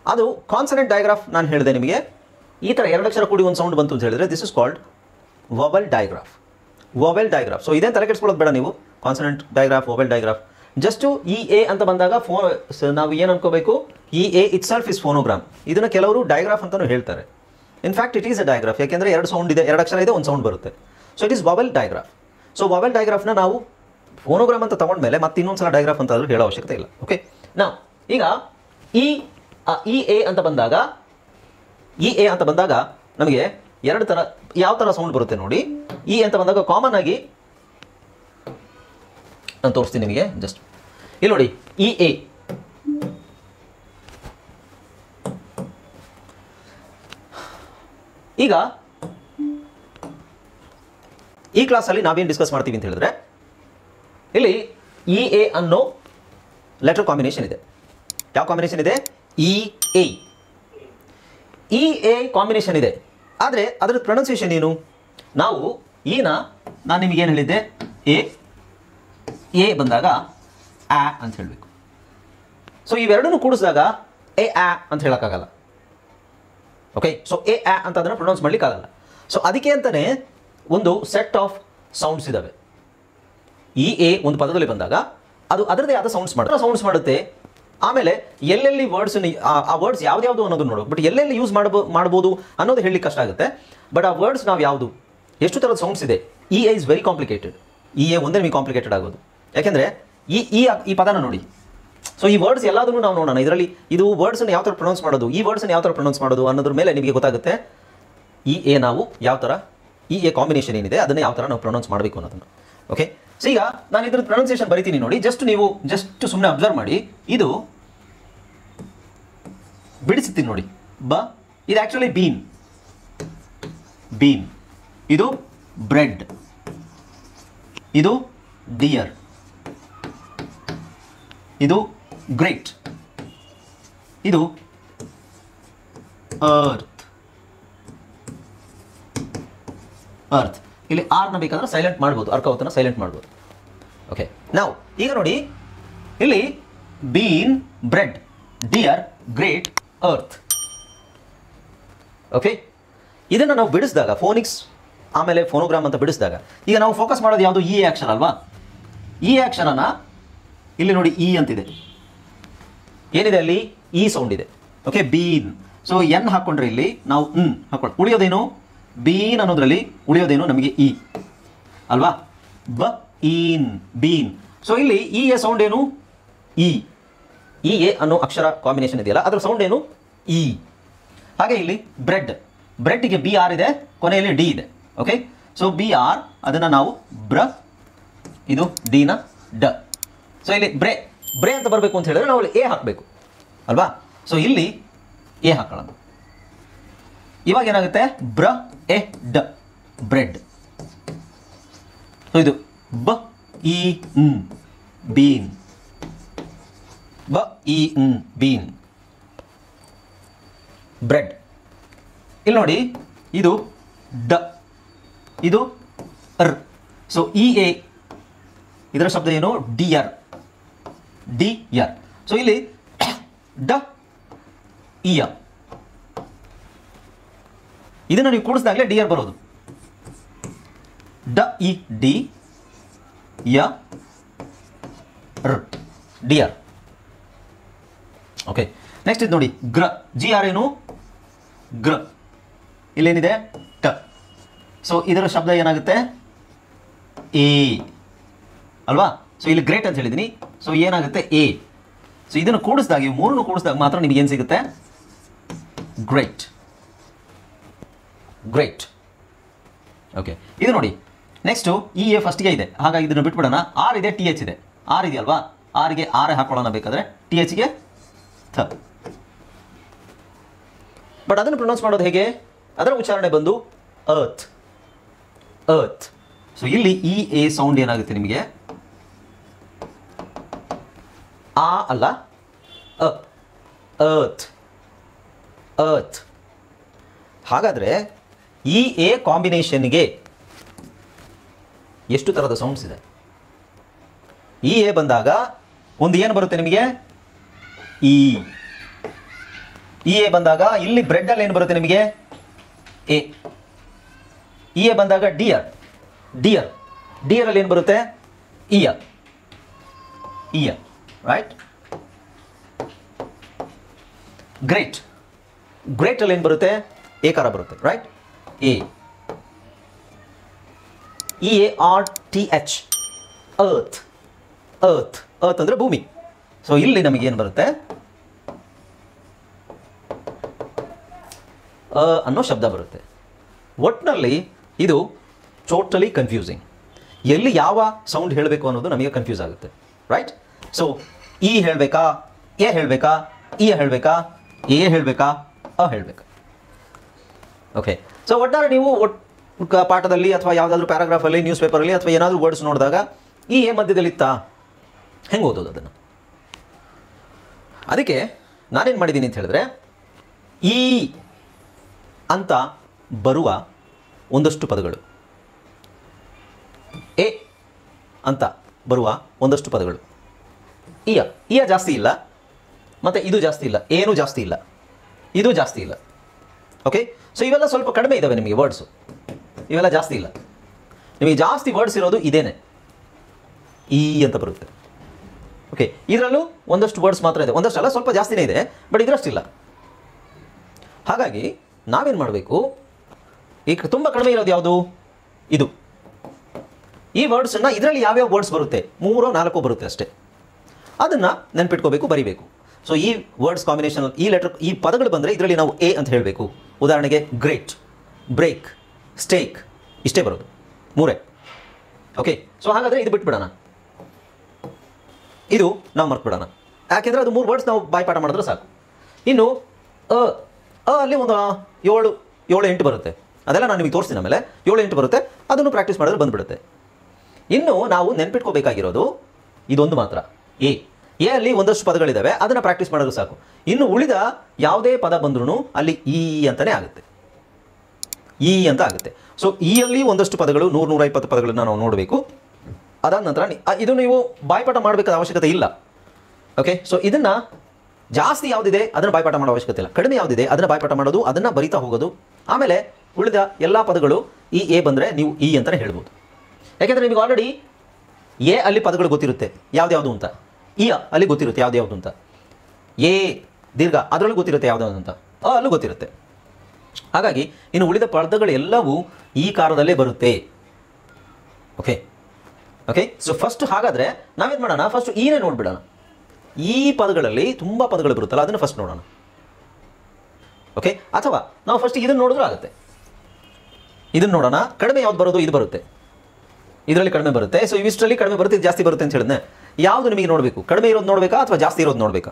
ಅದು ಕಾನ್ಸನೆಂಟ್ ಡೈಗ್ರಾಫ್. ನಾನು ಹೇಳಿದೆ ನಿಮಗೆ, ಈ ಥರ 2 ಅಕ್ಷರ ಕೂಡಿ ಒಂದು ಸೌಂಡ್ ಬಂತು ಅಂತ ಹೇಳಿದ್ರೆ this is called vowel digraph. Vowel digraph. So ಇದೇನು ತಲೆ ಕೆಡಿಸ್ಕೊಳ್ಳೋದು ಬೇಡ ನೀವು. Consonant digraph, vowel digraph. Just E A ಅಂತ ಬಂದಾಗ ನಾವು ಏನು ಅನ್ಕೋಬೇಕು? E A itself is phonogram. ಇದನ್ನು ಕೆಲವರು ಡೈಗ್ರಾಫ್ ಅಂತಲೂ ಹೇಳ್ತಾರೆ. In fact it is a digraph. ಯಾಕೆಂದರೆ 2 ಸೌಂಡ್ ಇದೆ, 2 ಅಕ್ಷರ ಇದೆ, ಒಂದು ಸೌಂಡ್ ಬರುತ್ತೆ. So it is vowel digraph. So vowel ಡೈಗ್ರಾಫ್ನ ನಾವು ಫೋನೋಗ್ರಾಮ್ ಅಂತ ತೊಗೊಂಡ್ಮೇಲೆ ಮತ್ತೆ ಇನ್ನೊಂದು ಸಲ ಡೈಗ್ರಾಫ್ ಅಂತ ಆದರೂ ಹೇಳೋ ಅವಶ್ಯಕತೆ ಇಲ್ಲ. ಓಕೆ, ನಾವು ಈಗ ಇ ಎ ಅಂತ ಬಂದಾಗ ನಮಗೆ 2 ಥರ ಯಾವ ಥರ ಸೌಂಡ್ ಬರುತ್ತೆ ನೋಡಿ. ಇ ಅಂತ ಬಂದಾಗ ಕಾಮನ್ ಆಗಿ ನಾನು ತೋರಿಸ್ತೀನಿ ನಿಮಗೆ. ಜಸ್ಟ್ ಇಲ್ಲಿ ನೋಡಿ, ಇ ಎ. ಈಗ ಈ ಕ್ಲಾಸಲ್ಲಿ ನಾವೇನು ಡಿಸ್ಕಸ್ ಮಾಡ್ತೀವಿ ಅಂತ ಹೇಳಿದ್ರೆ, ಇಲ್ಲಿ ಇ ಎ ಅನ್ನೋ ಲೆಟರ್ ಕಾಂಬಿನೇಷನ್ ಇದೆ. ಯಾವ ಕಾಂಬಿನೇಷನ್ ಇದೆ? E A. E A combination ಇದೆ, ಆದರೆ ಅದರ ಪ್ರೊನೌನ್ಸಿಯೇಷನ್ ಏನು? ನಾವು ನಾನು ನಿಮಗೇನು ಹೇಳಿದ್ದೆ, ಎ ಬಂದಾಗ ಆ ಅಂತ ಹೇಳಬೇಕು. ಸೊ ಇವೆರಡನ್ನು ಕೂಡಿಸಿದಾಗ ಎ ಆ ಅಂತ ಹೇಳೋಕ್ಕಾಗಲ್ಲ. ಓಕೆ, ಸೊ ಎ ಆ ಅಂತ ಅದನ್ನು ಪ್ರೊನೌನ್ಸ್ ಮಾಡಲಿಕ್ಕಾಗಲ್ಲ. ಸೊ ಅದಕ್ಕೆ ಅಂತಲೇ ಒಂದು ಸೆಟ್ ಆಫ್ ಸೌಂಡ್ಸ್ ಇದ್ದಾವೆ. ಇ ಎ ಒಂದು ಪದದಲ್ಲಿ ಬಂದಾಗ ಅದು ಅದರದೇ ಆದ ಸೌಂಡ್ಸ್ ಮಾಡುತ್ತೆ. ಆಮೇಲೆ ಎಲ್ಲೆಲ್ಲಿ ವರ್ಡ್ಸ್, ಆ ವರ್ಡ್ಸ್ ಯಾವ್ದು ಅನ್ನೋದು ನೋಡೋದು. ಬಟ್ ಎಲ್ಲೆಲ್ಲಿ ಯೂಸ್ ಮಾಡ್ಬೋದು ಅನ್ನೋದು ಹೇಳಲಿಕ್ಕೆ ಕಷ್ಟ ಆಗುತ್ತೆ. ಬಟ್ ಆ ವರ್ಡ್ಸ್ ನಾವು ಯಾವುದು, ಎಷ್ಟು ಥರದ ಸೌಂಡ್ಸ್ ಇದೆ. E A is very complicated. E A ಒಂದೇ ನಿಮಗೆ ಕಾಂಪ್ಲಿಕೇಟೆಡ್ ಆಗೋದು. ಯಾಕೆಂದರೆ ಈ ಪದನ ನೋಡಿ. ಸೊ ಈ ವರ್ಡ್ಸ್ ಎಲ್ಲಾದರೂ ನಾವು ನೋಡೋಣ. ಇದರಲ್ಲಿ ಇದು ವರ್ಡ್ಸನ್ನು ಯಾವ ಥರ ಪ್ರೊನೌನ್ಸ್ ಮಾಡೋದು, ಈ ವರ್ಡ್ಸನ್ನು ಯಾವ ಥರ ಪ್ರೊನೌನ್ಸ್ ಮಾಡೋದು ಅನ್ನೋದ್ರ ಮೇಲೆ ನಿಮಗೆ ಗೊತ್ತಾಗುತ್ತೆ. ಇ ಎ ನಾವು ಯಾವ ಥರ, ಇ ಎ ಕಾಂಬಿನೇಷನ್ ಏನಿದೆ ಅದನ್ನು ಯಾವ ಥರ ನಾವು ಪ್ರೊನೌನ್ಸ್ ಮಾಡಬೇಕು ಅನ್ನೋದನ್ನು. ಓಕೆ, ಸೊ ಈಗ ನಾನು ಇದ್ರ ಪ್ರೊನೌನ್ಸಿಯೇಷನ್ ಬರಿತೀನಿ ನೋಡಿ. ನೀವು ಸುಮ್ಮನೆ ಅಬ್ಸರ್ವ್ ಮಾಡಿ. ಇದು ಬಿಡಿಸುತ್ತೀನಿ ನೋಡಿ. ಇದು ಆ್ಯಕ್ಚುಲಿ ಬೀನ್. ಇದು ಬ್ರೆಡ್. ಇದು ಡಿಯರ್. ಇದು ಗ್ರೇಟ್. ಇದು ಅರ್ತ್. ಇಲ್ಲಿ ಆರ್ನ ಬೇಕಾದ್ರೆ ಸೈಲೆಂಟ್ ಮಾಡ್ಬೋದು, ಅರ್ಕವತ್ತನ್ನು ಸೈಲೆಂಟ್ ಮಾಡ್ಬೋದು. ಓಕೆ, ನಾವು ಈಗ ನೋಡಿ ಇಲ್ಲಿ bean, bread, dear, great, earth. Okay, ಇದನ್ನು ನಾವು ಬಿಡಿಸಿದಾಗ ಫೋನಿಕ್ಸ್ ಆಮೇಲೆ ಫೋನೋಗ್ರಾಮ್ ಅಂತ ಬಿಡಿಸಿದಾಗ ಈಗ ನಾವು ಫೋಕಸ್ ಮಾಡೋದು ಯಾವುದು? ಈ ಆಕ್ಷನ್ ಅಲ್ವಾ? ಈ ಆಕ್ಷನನ್ನು ಇಲ್ಲಿ ನೋಡಿ ಇ ಅಂತಿದೆ, ಏನಿದೆ ಅಲ್ಲಿ? ಈ ಸೌಂಡ್ ಇದೆ. Okay, bean. ಸೊ ಎನ್ ಹಾಕೊಂಡ್ರೆ ಇಲ್ಲಿ ನಾವು ಹಾಕೊಂಡು ಉಳಿಯೋದೇನು? ಬೀನ್ ಅನ್ನೋದ್ರಲ್ಲಿ ಉಳಿಯೋದೇನು ನಮಗೆ ಇ ಅಲ್ವಾ? ಬ ಈನ್, ಬೀನ್. ಸೊ ಇಲ್ಲಿ ಈ ಎ ಸೌಂಡ್ ಏನು? ಇ. ಇ ಎ ಅನ್ನೋ ಅಕ್ಷರ ಕಾಂಬಿನೇಷನ್ ಇದೆಯಲ್ಲ ಅದರ ಸೌಂಡ್ ಏನು? ಇ. ಹಾಗೆ ಇಲ್ಲಿ ಬ್ರೆಡ್, ಬ್ರೆಡ್ಗೆ ಬಿ ಆರ್ ಇದೆ, ಕೊನೆಯಲ್ಲಿ ಡಿ ಇದೆ. ಓಕೆ, ಸೊ ಬಿ ಆರ್ ಅದನ್ನು ನಾವು ಬ್ರ, ಇದು ಡಿನ ಡ. ಸೊ ಇಲ್ಲಿ ಬ್ರೆ, ಬ್ರೆ ಅಂತ ಬರಬೇಕು ಅಂತ ಹೇಳಿದ್ರೆ ನಾವು ಅಲ್ಲಿ ಎ ಹಾಕಬೇಕು ಅಲ್ವಾ? ಸೊ ಇಲ್ಲಿ ಎ ಹಾಕೊಳ್ಳೋಣ. ಇವಾಗ ಏನಾಗುತ್ತೆ? ಬ್ರ ಎ ಡ, ಬ್ರೆಡ್. ಸೊ ಇದು ಬ ಇ ಬೀನ್, ಬ ಇ ಬೀನ್, ಬ್ರೆಡ್. ಇಲ್ಲಿ ನೋಡಿ ಇದು ಡ, ಇದು ರ್. ಸೊ ಇ ಎ ಇದರ ಶಬ್ದ ಏನು? Dear, dear. ಸೊ ಇಲ್ಲಿ ಡ ಇಯ, ಇದನ್ನು ನೀವು ಕೂಡಿಸಿದಾಗಲೇ ಡಿಯರ್ ಬರೋದು. ಡ ಇ ಡಿ ಯ ರ್, ಡಿಯರ್. ಓಕೆ, ನೆಕ್ಸ್ಟ್ ಇದು ನೋಡಿ ಗ್ರ, ಜಿ ಆರ್ ಏನು? ಗ್ರ. ಇಲ್ಲೇನಿದೆ? ಟ. ಸೊ ಇದರ ಶಬ್ದ ಏನಾಗುತ್ತೆ? ಎ ಅಲ್ವಾ? ಸೊ ಇಲ್ಲಿ ಗ್ರೇಟ್ ಅಂತ ಹೇಳಿದ್ದೀನಿ. ಸೊ ಏನಾಗುತ್ತೆ? ಎ. ಸೊ ಇದನ್ನು ಕೂಡಿಸಿದಾಗ, ಇವು ಮೂರನ್ನು ಕೂಡಿಸಿದಾಗ ಮಾತ್ರ ನಿಮಗೆ ಏನು ಸಿಗುತ್ತೆ? Great, great. ಓಕೆ, ಇದು ನೋಡಿ ನೆಕ್ಸ್ಟು ಇ ಎ ಫಸ್ಟ್ಗೆ ಇದೆ, ಹಾಗಾಗಿ ಇದನ್ನು ಬಿಟ್ಬಿಡೋಣ. ಆರ್ ಇದೆ, ಟಿ ಎಚ್ ಇದೆ. ಆರ್ ಇದೆಯಲ್ವಾ? ಆರ್ಗೆ ಆರ್ ಹಾಕೊಳ್ಳೋಣ ಬೇಕಾದರೆ, ಟಿ ಎಚ್ಗೆ ಥ. ಬಟ್ ಅದನ್ನು ಪ್ರೊನೌನ್ಸ್ ಮಾಡೋದು ಹೇಗೆ? ಅದರ ಉಚ್ಚಾರಣೆ ಬಂದು ಅರ್ತ್, ಅರ್ತ್. ಸೊ ಇಲ್ಲಿ ಇ ಎ ಸೌಂಡ್ ಏನಾಗುತ್ತೆ ನಿಮಗೆ? ಆ ಅಲ್ಲ, ಅ, ಅರ್ತ್, ಅರ್ತ್. ಹಾಗಾದರೆ ಇ ಎ ಕಾಂಬಿನೇಷನ್ಗೆ ಎಷ್ಟು ಥರದ ಸೌಂಡ್ಸ್ ಇದೆ? ಇ ಎ ಬಂದಾಗ ಒಂದು ಏನು ಬರುತ್ತೆ ನಿಮಗೆ? ಇ. ಇ ಎ ಬಂದಾಗ ಇಲ್ಲಿ ಬ್ರೆಡ್ಡಲ್ಲಿ ಏನು ಬರುತ್ತೆ ನಿಮಗೆ? ಎ. ಇ ಎ ಬಂದಾಗ ಡಿಯರ್, ಡಿಯರ್, ಡಿಯರಲ್ಲಿ ಏನು ಬರುತ್ತೆ? ಇಯ, ಇಯ. ರೈಟ್? ಗ್ರೇಟ್, ಗ್ರೇಟಲ್ಲಿ ಏನು ಬರುತ್ತೆ? ಏಕಾರ ಬರುತ್ತೆ. Right? A. E A R T H, earth, earth. Earth ಅಂದರೆ ಭೂಮಿ. ಸೊ ಇಲ್ಲಿ ನಮಗೆ ಏನು ಬರುತ್ತೆ? ಅ ಅನ್ನೋ ಶಬ್ದ ಬರುತ್ತೆ. ಒಟ್ಟಿನಲ್ಲಿ ಇದು ಟೋಟಲಿ ಕನ್ಫ್ಯೂಸಿಂಗ್. ಎಲ್ಲಿ ಯಾವ ಸೌಂಡ್ ಹೇಳಬೇಕು ಅನ್ನೋದು ನಮಗೆ ಕನ್ಫ್ಯೂಸ್ ಆಗುತ್ತೆ. ರೈಟ್? ಸೊ ಇ ಹೇಳಬೇಕಾ, ಎ ಹೇಳಬೇಕಾ, ಇ ಹೇಳಬೇಕಾ, ಎ ಹೇಳಬೇಕಾ, ಅ ಹೇಳಬೇಕಾ? ಓಕೆ, ಸೊ ಒಟ್ಟಾರೆ ನೀವು ಪಾಠದಲ್ಲಿ ಅಥವಾ ಯಾವುದಾದ್ರೂ ಪ್ಯಾರಾಗ್ರಾಫಲ್ಲಿ, ನ್ಯೂಸ್ ಪೇಪರಲ್ಲಿ ಅಥವಾ ಏನಾದರೂ ವರ್ಡ್ಸ್ ನೋಡಿದಾಗ ಈ ಎ ಮಧ್ಯದಲ್ಲಿತ್ತಾ? ಹೆಂಗೆ ಓದೋದು ಅದನ್ನು? ಅದಕ್ಕೆ ನಾನೇನು ಮಾಡಿದ್ದೀನಿ ಅಂತ ಹೇಳಿದ್ರೆ, ಈ ಅಂತ ಬರುವ ಒಂದಷ್ಟು ಪದಗಳು, ಎ ಅಂತ ಬರುವ ಒಂದಷ್ಟು ಪದಗಳು, ಇಯ, ಇಯ ಜಾಸ್ತಿ ಇಲ್ಲ, ಮತ್ತು ಇದು ಜಾಸ್ತಿ ಇಲ್ಲ, ಏನೂ ಜಾಸ್ತಿ ಇಲ್ಲ, ಇದು ಜಾಸ್ತಿ ಇಲ್ಲ. ಓಕೆ, ಸೊ ಇವೆಲ್ಲ ಸ್ವಲ್ಪ ಕಡಿಮೆ ಇದ್ದಾವೆ ನಿಮಗೆ ವರ್ಡ್ಸು, ಇವೆಲ್ಲ ಜಾಸ್ತಿ ಇಲ್ಲ. ನಿಮಗೆ ಜಾಸ್ತಿ ವರ್ಡ್ಸ್ ಇರೋದು ಇದೇನೆ, ಈ ಅಂತ ಬರುತ್ತೆ. ಓಕೆ, ಇದರಲ್ಲೂ ಒಂದಷ್ಟು ವರ್ಡ್ಸ್ ಮಾತ್ರ ಇದೆ, ಒಂದಷ್ಟು ಅಲ್ಲ, ಸ್ವಲ್ಪ ಜಾಸ್ತಿನೇ ಇದೆ, ಬಟ್ ಇದರಷ್ಟಿಲ್ಲ. ಹಾಗಾಗಿ ನಾವೇನು ಮಾಡಬೇಕು? ಈಗ ತುಂಬ ಕಡಿಮೆ ಇರೋದು ಯಾವುದು? ಇದು. ಈ ವರ್ಡ್ಸನ್ನು ಇದರಲ್ಲಿ ಯಾವ್ಯಾವ ವರ್ಡ್ಸ್ ಬರುತ್ತೆ? 3-4 ಬರುತ್ತೆ ಅಷ್ಟೇ. ಅದನ್ನು ನೆನ್ಪಿಟ್ಕೋಬೇಕು, ಬರಿಬೇಕು. ಸೊ ಈ ವರ್ಡ್ಸ್ ಕಾಂಬಿನೇಷನ್, ಈ ಲೆಟರ್, ಈ ಪದಗಳು ಬಂದರೆ ಇದರಲ್ಲಿ ನಾವು ಎ ಅಂತ ಹೇಳಬೇಕು. ಉದಾಹರಣೆಗೆ ಗ್ರೇಟ್, ಬ್ರೇಕ್, ಸ್ಟೇಕ್, ಇಷ್ಟೇ ಬರೋದು, 3. ಓಕೆ, ಸೊ ಹಾಗಾದರೆ ಇದು ಬಿಟ್ಬಿಡೋಣ, ಇದು ನಾವು ಮರ್ತ್ಬಿಡೋಣ. ಯಾಕೆಂದರೆ ಅದು 3 ವರ್ಡ್ಸ್ ನಾವು ಬಾಯ್ಪಾಠ ಮಾಡಿದ್ರೆ ಸಾಕು. ಇನ್ನು ಅ, ಅ ಅಲ್ಲಿ ಒಂದು 7-8 ಬರುತ್ತೆ. ಅದೆಲ್ಲ ನಾನು ನಿಮಗೆ ತೋರಿಸ್ತೀನಿ ಆಮೇಲೆ. 7-8 ಬರುತ್ತೆ, ಅದನ್ನು ಪ್ರಾಕ್ಟೀಸ್ ಮಾಡಿದ್ರೆ ಬಂದುಬಿಡುತ್ತೆ. ಇನ್ನು ನಾವು ನೆನ್ಪಿಟ್ಕೋಬೇಕಾಗಿರೋದು ಇದೊಂದು ಮಾತ್ರ, ಎ. ಎ ಅಲ್ಲಿ ಒಂದಷ್ಟು ಪದಗಳಿದ್ದಾವೆ, ಅದನ್ನು ಪ್ರಾಕ್ಟೀಸ್ ಮಾಡಿದ್ರು ಸಾಕು. ಇನ್ನು ಉಳಿದ ಯಾವುದೇ ಪದ ಬಂದ್ರೂ ಅಲ್ಲಿ ಇ ಅಂತಲೇ ಆಗುತ್ತೆ, ಇ ಅಂತ ಆಗುತ್ತೆ. ಸೊ ಈ ಅಲ್ಲಿ ಒಂದಷ್ಟು ಪದಗಳು, 100-120 ಪದಗಳನ್ನು ನಾವು ನೋಡಬೇಕು. ಅದಾದ ನಂತರ ಇದು ನೀವು ಬಾಯ್ಪಾಠ ಮಾಡಬೇಕಾದ ಅವಶ್ಯಕತೆ ಇಲ್ಲ. ಓಕೆ, ಸೊ ಇದನ್ನು ಜಾಸ್ತಿ ಯಾವುದಿದೆ ಅದನ್ನು ಬಾಯ್ಪಾಠ ಮಾಡೋ ಅವಶ್ಯಕತೆ ಇಲ್ಲ, ಕಡಿಮೆ ಯಾವುದಿದೆ ಅದನ್ನು ಬಾಯ್ಪಾಠ ಮಾಡೋದು, ಅದನ್ನು ಬರಿತಾ ಹೋಗೋದು. ಆಮೇಲೆ ಉಳಿದ ಎಲ್ಲ ಪದಗಳು ಈ ಎ ಬಂದರೆ ನೀವು ಇ ಅಂತಲೇ ಹೇಳ್ಬೋದು. ಯಾಕೆಂದರೆ ನಿಮಗೆ ಆಲ್ರೆಡಿ ಎ ಅಲ್ಲಿ ಪದಗಳು ಗೊತ್ತಿರುತ್ತೆ ಯಾವ್ದು ಅಂತ, ಇ ಅಲ್ಲಿ ಗೊತ್ತಿರುತ್ತೆ ಯಾವ್ದು ಅಂತ, ಎ ದೀರ್ಘ ಅದರಲ್ಲೂ ಗೊತ್ತಿರುತ್ತೆ ಯಾವ್ದು ಅಂತ, ಅಲ್ಲೂ ಗೊತ್ತಿರುತ್ತೆ. ಹಾಗಾಗಿ ಇನ್ನು ಉಳಿದ ಪದಗಳೆಲ್ಲವೂ ಈ ಕಾರದಲ್ಲೇ ಬರುತ್ತೆ. ಓಕೆ ಓಕೆ, ಸೊ ಫಸ್ಟ್ ಹಾಗಾದರೆ ನಾವೇನು ಮಾಡೋಣ, ಫಸ್ಟ್ ಈನೇ ನೋಡ್ಬಿಡೋಣ. ಈ ಪದಗಳಲ್ಲಿ ತುಂಬ ಪದಗಳು ಬರುತ್ತಲ್ಲ ಅದನ್ನು ಫಸ್ಟ್ ನೋಡೋಣ. ಓಕೆ, ಅಥವಾ ನಾವು ಫಸ್ಟ್ ಇದನ್ನು ನೋಡಿದ್ರೂ ಆಗುತ್ತೆ. ಇದನ್ನು ನೋಡೋಣ, ಕಡಿಮೆ ಯಾವ್ದು ಬರೋದು ಇದು ಬರುತ್ತೆ, ಇದರಲ್ಲಿ ಕಡಿಮೆ ಬರುತ್ತೆ. ಸೊ ಇವಿಷ್ಟರಲ್ಲಿ ಕಡಿಮೆ ಬರುತ್ತೆ, ಇದು ಜಾಸ್ತಿ ಬರುತ್ತೆ ಅಂತ ಹೇಳಿದ್ನೆ. ಯಾವುದು ನಿಮಗೆ ನೋಡಬೇಕು, ಕಡಿಮೆ ಇರೋದು ನೋಡಬೇಕಾ ಅಥವಾ ಜಾಸ್ತಿ ಇರೋದು ನೋಡಬೇಕಾ?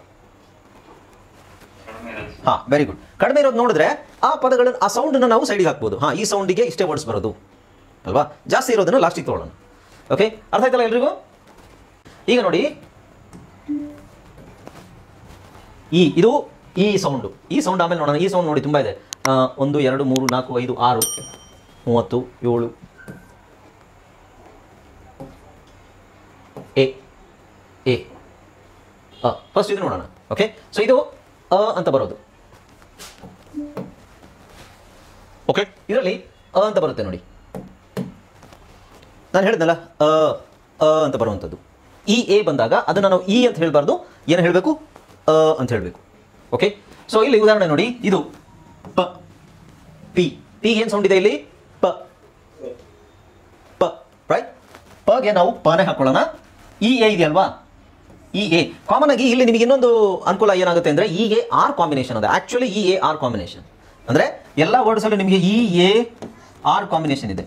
ಹಾಂ, ವೆರಿ ಗುಡ್. ಕಡಿಮೆ ಇರೋದು ನೋಡಿದ್ರೆ ಆ ಪದಗಳನ್ನು ಆ ಸೌಂಡನ್ನು ನಾವು ಸೈಡಿಗೆ ಹಾಕ್ಬೋದು. ಹಾಂ, ಈ ಸೌಂಡಿಗೆ ಇಷ್ಟೇ ವರ್ಡ್ಸ್ ಬರೋದು ಅಲ್ವಾ, ಜಾಸ್ತಿ ಇರೋದನ್ನು ಲಾಸ್ಟಿಗೆ ತೊಗೊಳ್ಳೋಣ. ಓಕೆ, ಅರ್ಥ ಆಯ್ತಲ್ಲ ಎಲ್ರಿಗೂ? ಈಗ ನೋಡಿ, ಇದು ಈ ಸೌಂಡು, ಈ ಸೌಂಡ್ ಆಮೇಲೆ ನೋಡೋಣ. ಈ ಸೌಂಡ್ ನೋಡಿ ತುಂಬ ಇದೆ. 1 2 3 4 5 6 30 7 ಎ ಎ ಫಸ್ಟ್ ಇದು ನೋಡೋಣ. ಓಕೆ, ಸೊ ಇದು ಅಂತ ಬರೋದು. ಓಕೆ, ಇದರಲ್ಲಿ ಅಂತ ಬರುತ್ತೆ ನೋಡಿ. ನಾನು ಹೇಳಿದ್ನಲ್ಲ ಅಂತ ಬರುವಂಥದ್ದು. ಈ ಎ ಬಂದಾಗ ಅದನ್ನು ನಾವು ಇ ಅಂತ ಹೇಳಬಾರ್ದು, ಏನು ಹೇಳಬೇಕು, ಅಂತ ಹೇಳಬೇಕು. ಓಕೆ, ಸೊ ಇಲ್ಲಿ ಉದಾಹರಣೆ ನೋಡಿ, ಇದು ಪ ಪಿ, ಪಿ ಏನು ಸೌಂಡ್ ಇದೆ ಇಲ್ಲಿ, ಪ ಪ ರೈಟ್. ಪಗೆ ನಾವು ಪನೇ ಹಾಕೊಳ್ಳೋಣ. ಈ ಎ ಇದೆಯಲ್ವಾ, ಈ ಎ ಕಾಮನ್ ಆಗಿ ಇಲ್ಲಿ ನಿಮಗೆ ಇನ್ನೊಂದು ಅನುಕೂಲ ಏನಾಗುತ್ತೆ ಅಂದರೆ ಇ ಎ ಆರ್ ಕಾಂಬಿನೇಷನ್ ಅದ. Actually E A R combination ಅಂದರೆ ಎಲ್ಲ ವರ್ಡ್ಸಲ್ಲೂ ನಿಮಗೆ ಇ ಎ ಆರ್ ಕಾಂಬಿನೇಷನ್ ಇದೆ.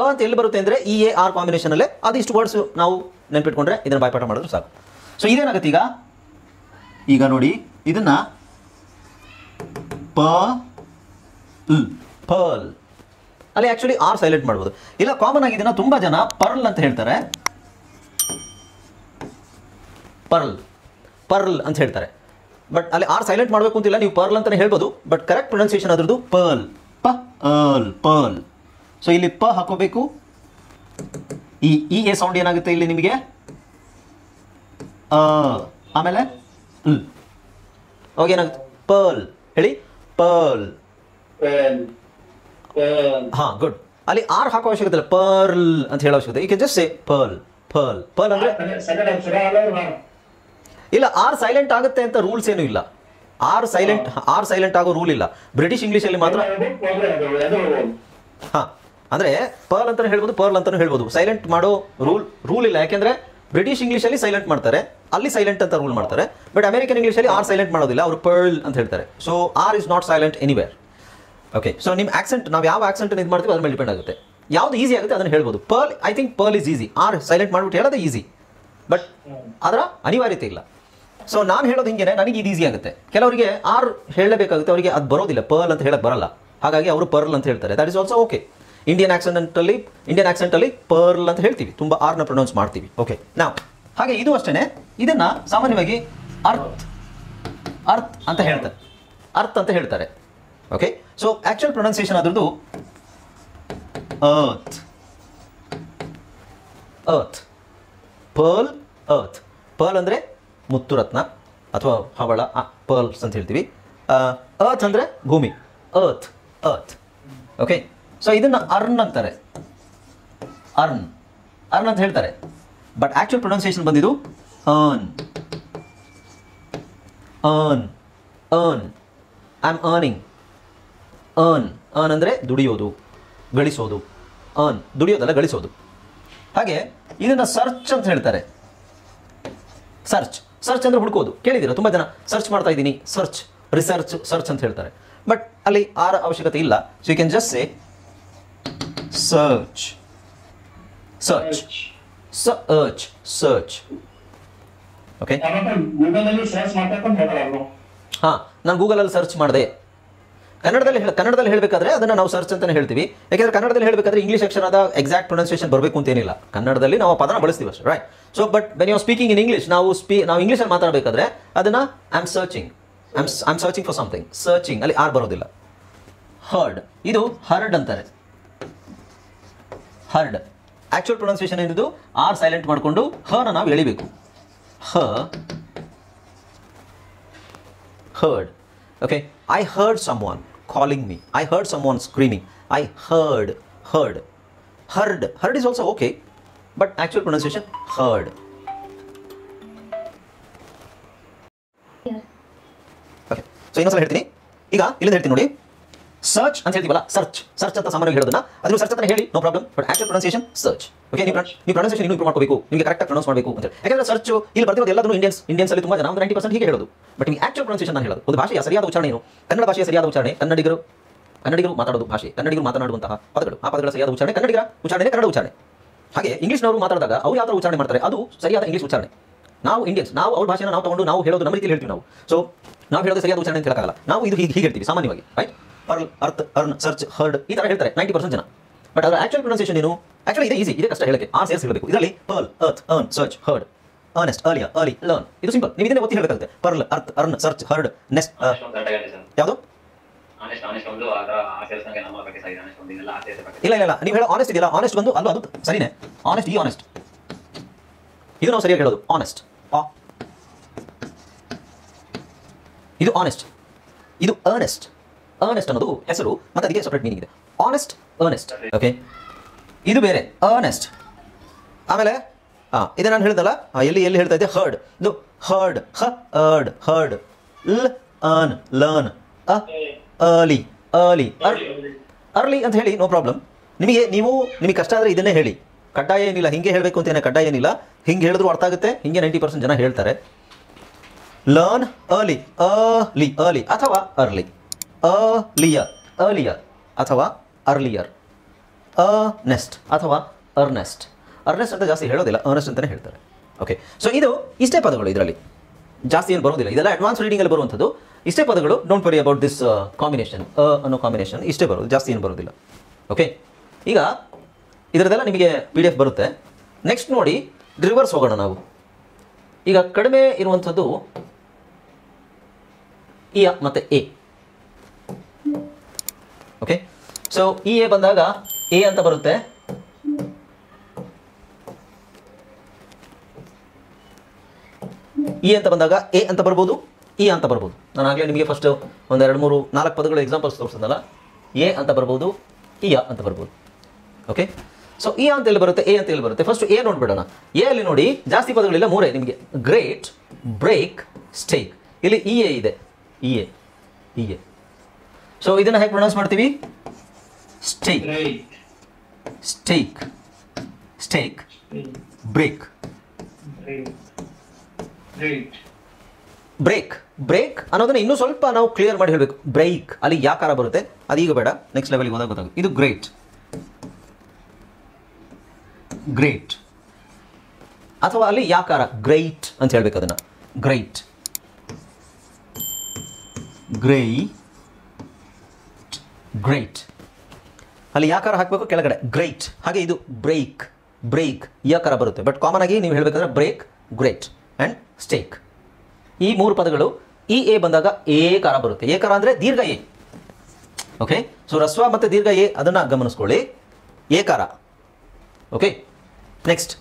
ಅಂತ ಎಲ್ಲಿ ಬರುತ್ತೆ ಅಂದರೆ ಇ ಎ ಆರ್ ಕಾಂಬಿನೇಷನಲ್ಲೇ ಅದಿಷ್ಟು ವರ್ಡ್ಸ್ ನಾವು ನೆನ್ಪಿಟ್ಕೊಂಡ್ರೆ ಇದನ್ನು ಬಾಯ್ಪಾಠ ಮಾಡಿದ್ರು ಸಾಕು. ಸೊ ಇದೇನಾಗುತ್ತೆ ಈಗ ನೋಡಿ, ಇದನ್ನು ಪರ್ಲ್ ಅಲ್ಲಿ ಆ್ಯಕ್ಚುಲಿ ಆರ್ ಸೈಲೆಂಟ್ ಮಾಡ್ಬೋದು. ಇಲ್ಲ, ಕಾಮನ್ ಆಗಿ ಇದನ್ನು ತುಂಬ ಜನ ಪರ್ಲ್ ಅಂತ ಹೇಳ್ತಾರೆ, ಪರ್ಲ್ ಅಂತ ಹೇಳ್ತಾರೆ. ಬಟ್ ಅಲ್ಲಿ ಆರ್ ಸೈಲೆಂಟ್ ಮಾಡಬೇಕು ಅಂತಿಲ್ಲ, ನೀವು ಪರ್ಲ್ ಅಂತಲೇ ಹೇಳ್ಬೋದು. ಬಟ್ ಕರೆಕ್ಟ್ ಪ್ರೊನೌನ್ಸಿಯೇಷನ್ ಅದ್ರದ್ದು ಪರ್ಲ್, ಪರ್ಲ್. ಸೊ ಇಲ್ಲಿ ಪ ಹಾಕೋಬೇಕು. ಈ ಎ ಸೌಂಡ್ ಏನಾಗುತ್ತೆ ಇಲ್ಲಿ ನಿಮಗೆ, ಆಮೇಲೆ ಅವಾಗ ಏನಾಗುತ್ತೆ, ಪರ್ಲ್ ಹೇಳಿ, ಪರ್ಲ್. ಹಾಂ, ಗುಡ್. ಅಲ್ಲಿ ಆರ್ ಹಾಕೋ ಅವಶ್ಯಕತೆ ಇಲ್ಲ, ಪರ್ಲ್ ಅಂತ ಹೇಳೋ ಅವಶ್ಯಕತೆ. You can just say pearl. Pearl ಅಂದ್ರೆ ಇಲ್ಲ, ಆರ್ ಸೈಲೆಂಟ್ ಆಗುತ್ತೆ ಅಂತ ರೂಲ್ಸ್ ಏನೂ ಇಲ್ಲ. ಆರ್ ಸೈಲೆಂಟ್ ಆಗೋ ರೂಲ್ ಇಲ್ಲ. ಬ್ರಿಟಿಷ್ ಇಂಗ್ಲೀಷಲ್ಲಿ ಮಾತ್ರ. ಹಾಂ, ಅಂದರೆ ಪರ್ಲ್ ಅಂತಲೇ ಹೇಳ್ಬೋದು, ಪರ್ಲ್ ಅಂತಲೂ ಹೇಳ್ಬೋದು. ಸೈಲೆಂಟ್ ಮಾಡೋ ರೂಲ್ ಇಲ್ಲ. ಯಾಕೆಂದರೆ ಬ್ರಿಟಿಷ್ ಇಂಗ್ಲೀಷಲ್ಲಿ ಸೈಲೆಂಟ್ ಮಾಡ್ತಾರೆ, ಅಲ್ಲಿ ಸೈಲೆಂಟ್ ಅಂತ ರೂಲ್ ಮಾಡ್ತಾರೆ. ಬಟ್ ಅಮೆರಿಕನ್ ಇಂಗ್ಲೀಷಲ್ಲಿ ಆರ್ ಸೈಲೆಂಟ್ ಮಾಡೋದಿಲ್ಲ, ಅವರು ಪರ್ಲ್ ಅಂತ ಹೇಳ್ತಾರೆ. So R is not silent anywhere. Okay, so ನಿಮ್ಮ ಆಕ್ಸೆಂಟ್, ನಾವು ಯಾವ ಆಕ್ಸೆಂಟನ್ನು ಇದು ಮಾಡ್ತೀವಿ ಅದ್ರ ಮೇಲೆ ಡಿಪೆಂಡ್ ಆಗುತ್ತೆ. ಯಾವುದು ಈಸಿ ಆಗುತ್ತೆ ಅದನ್ನು ಹೇಳ್ಬೋದು. Pearl, I think pearl is easy. R silent ಮಾಡಿಬಿಟ್ಟು ಹೇಳೋದು ಈಸಿ, ಬಟ್ ಅದರ ಅನಿವಾರ್ಯತೆ ಇಲ್ಲ. ಸೊ ನಾನು ಹೇಳೋದು ಹಿಂಗೆ, ನನಗೆ ಇದು ಈಸಿ ಆಗುತ್ತೆ. ಕೆಲವರಿಗೆ ಆರ್ ಹೇಳಲೇಬೇಕಾಗುತ್ತೆ, ಅವರಿಗೆ ಅದು ಬರೋದಿಲ್ಲ, ಪರ್ಲ್ ಅಂತ ಹೇಳಕ್ಕೆ ಬರಲ್ಲ. ಹಾಗಾಗಿ ಅವರು ಪರ್ಲ್ ಅಂತ ಹೇಳ್ತಾರೆ. That is also okay. Indian ಆಕ್ಸೆಂಟಲ್ಲಿ ಪರ್ಲ್ ಅಂತ ಹೇಳ್ತೀವಿ, ತುಂಬ ಆರ್ನ ಪ್ರೊನೌನ್ಸ್ ಮಾಡ್ತೀವಿ. ಓಕೆ, ನಾವು ಹಾಗೆ ಇದು ಅಷ್ಟೇ. ಇದನ್ನು ಸಾಮಾನ್ಯವಾಗಿ ಅರ್ತ್ ಅಂತ ಹೇಳ್ತಾರೆ. ಓಕೆ, ಸೊ ಆ್ಯಕ್ಚುಯಲ್ ಪ್ರೊನೌನ್ಸಿಯೇಷನ್ ಅದ್ರದ್ದು ಪರ್ಲ್ ಅಂದರೆ ಮುತ್ತುರತ್ನ ಅಥವಾ ಹವಳ, ಪರ್ಲ್ಸ್ ಅಂತ ಹೇಳ್ತೀವಿ. ಅರ್ತ್ ಅಂದರೆ ಭೂಮಿ, ಅರ್ತ್. ಓಕೆ, ಸೊ ಇದನ್ನು ಅರ್ನ್ ಅಂತಾರೆ, ಅರ್ನ್ ಅಂತ ಹೇಳ್ತಾರೆ. ಬಟ್ ಆ್ಯಕ್ಚುಯಲ್ ಪ್ರೊನೌನ್ಸಿಯೇಷನ್ ಬಂದಿದ್ದು earn. I am earning. Earn ಅಂದರೆ ದುಡಿಯೋದು, ಗಳಿಸೋದು. ದುಡಿಯೋದಲ್ಲ, ಗಳಿಸೋದು. ಹಾಗೆ ಇದನ್ನು ಸರ್ಚ್ ಅಂತ ಹೇಳ್ತಾರೆ. ಸರ್ಚ್ ಅಂದರೆ ಹುಡುಕೋದು. ಕೇಳಿದ್ದೀರಾ, ತುಂಬ ಜನ ಸರ್ಚ್ ಮಾಡ್ತಾ ಇದ್ದೀನಿ, ಸರ್ಚ್ ಅಂತ ಹೇಳ್ತಾರೆ. ಬಟ್ ಅಲ್ಲಿ ಆರ ಅವಶ್ಯಕತೆ ಇಲ್ಲ. So you can just say search. Okay, ಹಾಂ, ನಾನು ಗೂಗಲಲ್ಲಿ ಸರ್ಚ್ ಮಾಡಿದೆ. ಕನ್ನಡದಲ್ಲಿ ಹೇಳಬೇಕಾದ್ರೆ ಅದನ್ನು ನಾವು ಸರ್ಚ್ ಅಂತಲೇ ಹೇಳ್ತೀವಿ. ಯಾಕೆಂದರೆ ಕನ್ನಡದಲ್ಲಿ ಹೇಳಬೇಕಾದ್ರೆ ಇಂಗ್ಲೀಷ್ ಅಕ್ಷರದ ಎಕ್ಸಾಕ್ಟ್ ಪ್ರೊನೌನ್ಸಿಯೇಷನ್ ಬರಬೇಕು ಅಂತೇನಿಲ್ಲ. ಕನ್ನಡದಲ್ಲಿ ನಾವು ಪದನ ಬಳಸ್ತೀವಿ ಅಷ್ಟೇ, right? So but when you are speaking in English, ನಾವು ಇಂಗ್ಲೀಷಲ್ಲಿ ಮಾತಾಡಬೇಕಾದ್ರೆ ಅದನ್ನು I am searching for something. Searching ಅಲ್ಲಿ ಆರ್ ಬರೋದಿಲ್ಲ. ಹರ್ಡ್, ಇದು ಹರ್ಡ್ ಅಂತಾರೆ. ಆಕ್ಚುಯಲ್ ಪ್ರೊನೌನ್ಸಿಯೇಷನ್ ಏನಿದು ಆರ್ ಸೈಲೆಂಟ್ ಮಾಡಿಕೊಂಡು ಹನ ನಾವು ಎಳಿಬೇಕು. ಹ heard. Okay, I heard someone calling me, I heard someone screaming, I heard. Heard is also okay, but actual pronunciation heard. Okay, so ಇನ್ನೊಂದ್ಸಲ ಹೇಳ್ತೀನಿ. ಈಗ ಇಲ್ಲಿಂದ ಹೇಳ್ತೀನಿ ನೋಡಿ, ಸರ್ಚ್ ಅಂತ ಹೇಳ್ತೀವಲ್ಲ, ಸರ್ಚ್ ಅಂತ ಸಾಮಾನ್ಯವಾಗಿ ಹೇಳೋದನ್ನ ಅದನ್ನು ಸರ್ಚ್ ಅಂತ ಹೇಳಿ, no problem. But actual pronunciation search. Okay, ನೀವು ಪ್ರೊನೌನ್ಸಿಯೇಷನ್ ಇನ್ನೂ ಇಂಪ್ರೂವ್ ಮಾಡ್ಕೋಬೇಕು, ನಿಮಗೆ ಕರೆಕ್ಟಾಗಿ ಪ್ರೊನೌನ್ಸ್ ಮಾಡಬೇಕು ಅಂತ. ಯಾಕಂದ್ರೆ ಸರ್ಚ್ ಇಲ್ಲಿ ಬರ್ತಿರೋದು ಎಲ್ಲದನ್ನು ಇಂಡಿಯನ್ಸ್ ಅಲ್ಲಿ ತುಂಬಾ ಜನ 90% ಹೀಗೆ ಹೇಳೋದು. ಬಟ್ ನಿಮಗೆ ಆಕ್ಚುಯಲ್ ಪ್ರೊನೌನ್ಸಿಯೇಷನ್ ನಾನು ಹೇಳೋದು, ಒಂದು ಭಾಷೆಯ ಸರಿಯಾದ ಉಚ್ಚಾರಣೆ ಏನು, ಕನ್ನಡ ಭಾಷೆಯ ಸರಿಯಾದ ಉಚ್ಚಾರಣೆ, ಕನ್ನಡಿಗರು ಮಾತಾಡೋದು ಭಾಷೆ, ಕನ್ನಡಿಗರು ಮಾತನಾಡುವಂತಹ ಪದಗಳು, ಆ ಪದಗಳ ಸರಿಯಾದ ಉಚ್ಚಾರಣೆ ಕನ್ನಡಿಗರ ಉಚ್ಚಾರಣೆ, ಕನ್ನಡ ಉಚ್ಚಾರಣೆ. ಹಾಗೆ ಇಂಗ್ಲೀಷ್ನವರು ಮಾತಾಡಿದಾಗ ಅವ್ರು ಯಾವ ಥರ ಉಚ್ಚಾರಣೆ ಮಾಡ್ತಾರೆ ಅದು ಸರಿಯಾದ ಇಂಗ್ಲೀಷ್ ಉಚ್ಚಾರಣೆ. ನಾವು ಇಂಡಿಯನ್ಸ್, ನಾವು ಅವ್ರ ಭಾಷೆನ ನಾವು ತಗೊಂಡು ನಾವು ಹೇಳೋದು ನಮ್ಮ ರೀತಿಯಲ್ಲಿ ಹೇಳ್ತೀವಿ ನಾವು. ಸೊ ನಾವು ಹೇಳೋದು ಸರಿಯಾದ ಉಚ್ಚಾರಣೆ ಅಂತ ಹೇಳೋಕ್ಕಾಗಲ್ಲ, ನಾವು ಇದು ಹೀಗೆ ಹೇಳ್ತೀವಿ ಸಾಮಾನ್ಯವಾಗಿ, right? Pearl, earth, earn, search, heard ಈ ಥರ ಹೇಳ್ತಾರೆ 90% ಜನ. ಬಟ್ ಅದರ ಆಕ್ಚುಯಲ್ ಪ್ರೊನೌನ್ಸಿಯೇಷನ್ ಏನು? ಆಕ್ಚುಲಿ ಇದೆ ಈಸಿ, ಇದೆ ಕಷ್ಟ ಹೇಳಕ್ಕೆ, ಆರ್ ಸೇರಿಸಿ ಹೇಳಬೇಕು. ಇದರಲ್ಲಿ pearl, earth, earn, search, heard, earnest, earlier, early, learn, ಇದು ಸಿಂಪಲ್. ನೀವು ಇದನ್ನೇ ಒತ್ತಿ ಹೇಳಬೇಕಾಗುತ್ತೆ. Pearl, earth, earn, search, heard, nest. ಯಾವುದು? ಇಲ್ಲ, ನೀವು ಹೇಳೋ ಆನೆಸ್ಟ್ ಇದೆಯಲ್ಲ, ಆನೆಸ್ಟ್ ಬಂದು ಅಲ್ಲೂ ಅದು ಸರಿನೇ. ಆನೆಸ್ಟ್, ಈ ಆನೆಸ್ಟ್ ಇದು ನಾವು ಸರಿಯಾಗಿ ಹೇಳೋದು. ಆನೆಸ್ಟ್, ಇದು ಆನೆಸ್ಟ್, ಇದು ಅರ್ನೆಸ್ಟ್. ಅರ್ನೆಸ್ಟ್ ಅನ್ನೋದು ಹೆಸರು ಮತ್ತೆ ಅದಕ್ಕೆ ಸಪರೇಟ್ ಮೀನಿಂಗ್ ಇದೆ. Honest, Ernst. ಓಕೆ, ಇದು ಬೇರೆ ಅರ್ನೆಸ್ಟ್. ಆಮೇಲೆ ಇದು ನಾನು ಹೇಳ್ದಲ್ಲ, ಎಲ್ಲಿ ಹೇಳ್ತಾ ಇದ್ದೆ, ಹರ್ಡ್. ಇದು ಹರ್ಡ್, ಹರ್ಡ್, ಲ್, ಅರ್ನ್, ಲರ್ನ್, ಅರ್ಲಿ, ಅರ್ಲಿ ಅಂತ ಹೇಳಿ, ನೋ ಪ್ರಾಬ್ಲಮ್. ನಿಮಗೆ ಕಷ್ಟ ಆದರೆ ಇದನ್ನೇ ಹೇಳಿ, ಕಡ್ಡಾಯ ಏನಿಲ್ಲ, ಹಿಂಗೆ ಹೇಳಬೇಕು ಅಂತ ಕಡ್ಡಾಯ ಏನಿಲ್ಲ, ಹಿಂಗೆ ಹೇಳಿದ್ರು ಅರ್ಥ ಆಗುತ್ತೆ, ಹಿಂಗೆ 90% ಜನ ಹೇಳ್ತಾರೆ. ಲರ್ನ್ ಅರ್ಲಿ, ಅರ್ಲಿ ಅಥವಾ ಅರ್ಲಿ, ಅರ್ಲಿಯರ್ ಅಥವಾ ಅರ್ಲಿಯರ್, ಅರ್ನೆಸ್ಟ್ ಅಥವಾ ಅರ್ನೆಸ್ಟ್ ಅಂತ ಜಾಸ್ತಿ ಹೇಳೋದಿಲ್ಲ, ಅರ್ನೆಸ್ಟ್ ಅಂತಲೇ ಹೇಳ್ತಾರೆ. ಓಕೆ, ಸೊ ಇದು ಇಷ್ಟೇ ಪದಗಳು, ಇದರಲ್ಲಿ ಜಾಸ್ತಿ ಏನು ಬರೋದಿಲ್ಲ, ಇದೆಲ್ಲ ಅಡ್ವಾನ್ಸ್ ರೀಡಿಂಗಲ್ಲಿ ಬರುವಂಥದ್ದು. ಇಷ್ಟೇ ಪದಗಳು, don't worry about this combination, ಅನ್ನೋ ಕಾಂಬಿನೇಷನ್ ಇಷ್ಟೇ ಬರೋದು, ಜಾಸ್ತಿ ಏನು ಬರೋದಿಲ್ಲ. ಓಕೆ, ಈಗ ಇದರದೆಲ್ಲ ನಿಮಗೆ PDF ಬರುತ್ತೆ. ನೆಕ್ಸ್ಟ್ ನೋಡಿ, ರಿವರ್ಸ್ ಹೋಗೋಣ ನಾವು. ಈಗ ಕಡಿಮೆ ಇರುವಂಥದ್ದು ಇ ಮತ್ತು A. Okay, so E A ಬಂದಾಗ ಎ ಅಂತ ಬರುತ್ತೆ, ಇ ಅಂತ ಬಂದಾಗ ಎ ಅಂತ ಬರ್ಬೋದು, ಇ ಅಂತ ಬರ್ಬೋದು. ನಾನು ಆಗಲೇ ನಿಮಗೆ ಫಸ್ಟ್ 1 2 3 4 ಪದಗಳು ಎಕ್ಸಾಂಪಲ್ಸ್ ತೋರಿಸಿದ್ನಲ್ಲ, ಎ ಅಂತ ಬರ್ಬೋದು, ಇ ಅಂತ ಬರ್ಬೋದು. ಓಕೆ, ಸೊ ಇ ಅಂತ ಎಲ್ಲಿ ಬರುತ್ತೆ, ಎ ಅಂತ ಎಲ್ಲಿ ಬರುತ್ತೆ? First A ನೋಡ್ಬಿಡೋಣ. ಎ ಅಲ್ಲಿ ನೋಡಿ ಜಾಸ್ತಿ ಪದಗಳಿಲ್ಲ, 3 ನಿಮಗೆ, ಗ್ರೇಟ್, ಬ್ರೇಕ್, ಸ್ಟೇಕ್. ಇಲ್ಲಿ ಇ ಎ ಇದೆ, ಇ ಎ. ಸೊ ಇದನ್ನು ಹೇಗೆ ಪ್ರೊನೌನ್ಸ್ ಮಾಡ್ತೀವಿ? ಸ್ಟೇಕ್, ಬ್ರೇಕ್, ಬ್ರೇಕ್ ಅನ್ನೋದನ್ನ ಇನ್ನೂ ಸ್ವಲ್ಪ ನಾವು ಕ್ಲಿಯರ್ ಮಾಡಿ ಹೇಳಬೇಕು. ಬ್ರೇಕ್ ಅಲ್ಲಿ ಯಾಕಾರ ಬರುತ್ತೆ, ಅದೀಗ ಬೇಡ, ನೆಕ್ಸ್ಟ್ ಲೆವೆಲ್ಗೆ ಹೋದಾಗ ಗೊತ್ತಾಗುತ್ತೆ. ಇದು ಗ್ರೇಟ್ ಅಥವಾ ಅಲ್ಲಿ ಯಾಕಾರ ಗ್ರೈಟ್ ಅಂತ ಹೇಳ್ಬೇಕು. ಅದನ್ನ ಗ್ರೈಟ್, ಅಲ್ಲಿ ಯಾಕಾರ ಹಾಕಬೇಕು ಕೆಳಗಡೆ, ಗ್ರೈಟ್. ಹಾಗೆ ಇದು ಬ್ರೇಕ್ ಯಾಕಾರ ಬರುತ್ತೆ, ಬಟ್ ಕಾಮನ್ ಆಗಿ ನೀವು ಹೇಳಬೇಕಾದ್ರೆ ಬ್ರೇಕ್, ಗ್ರೇಟ್ ಆ್ಯಂಡ್ ಸ್ಟೇಕ್. ಈ 3 ಪದಗಳು ಇ ಎ ಬಂದಾಗ ಏಕಾರ ಬರುತ್ತೆ. ಏಕಾರ ಅಂದರೆ ದೀರ್ಘ ಎ. ಓಕೆ, ಸೊ ರಸ್ವ ಮತ್ತು ದೀರ್ಘ ಎ ಅದನ್ನು ಗಮನಿಸ್ಕೊಳ್ಳಿ, ಏಕಾರ. ಓಕೆ, ನೆಕ್ಸ್ಟ್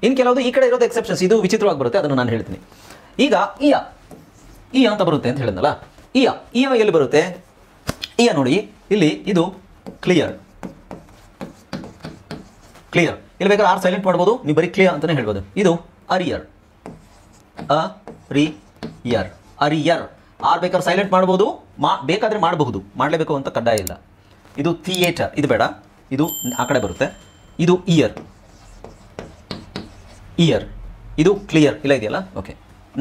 ಇನ್ನು ಕೆಲವುದು ಈ ಕಡೆ ಇರೋದು ಎಕ್ಸೆಪ್ಷನ್ಸ್, ಇದು ವಿಚಿತ್ರವಾಗಿ ಬರುತ್ತೆ, ಅದನ್ನು ನಾನು ಹೇಳ್ತೀನಿ. ಈಗ ಇ ಅಂತ ಬರುತ್ತೆ ಅಂತ ಹೇಳಿದ್ನಲ್ಲ, ಇ ಎಲ್ಲಿ ಬರುತ್ತೆ? ಇ ನೋಡಿ ಇಲ್ಲಿ, ಇದು ಕ್ಲಿಯರ್. ಇಲ್ಲಿ ಬೇಕಾದ್ರೆ ಆರ್ ಸೈಲೆಂಟ್ ಮಾಡ್ಬೋದು, ನೀವು ಬರೀ ಕ್ಲಿಯರ್ ಅಂತಲೇ ಹೇಳ್ಬೋದು. ಇದು ಅರಿಯರ್, ಅರಿಯರ್. ಆರ್ ಬೇಕಾದ್ರೆ ಸೈಲೆಂಟ್ ಮಾಡ್ಬೋದು, ಬೇಕಾದರೆ ಮಾಡಬಹುದು, ಮಾಡಲೇಬೇಕು ಅಂತ ಕಡ್ಡಾಯ ಇಲ್ಲ. ಇದು ಥಿಯೇಟರ್, ಇದು ಬೇಡ, ಇದು ಆ ಕಡೆ ಬರುತ್ತೆ. ಇದು ಇಯರ್, ಇದು ಕ್ಲಿಯರ್, ಇಲ್ಲ ಇದೆಯಲ್ಲ. ಓಕೆ,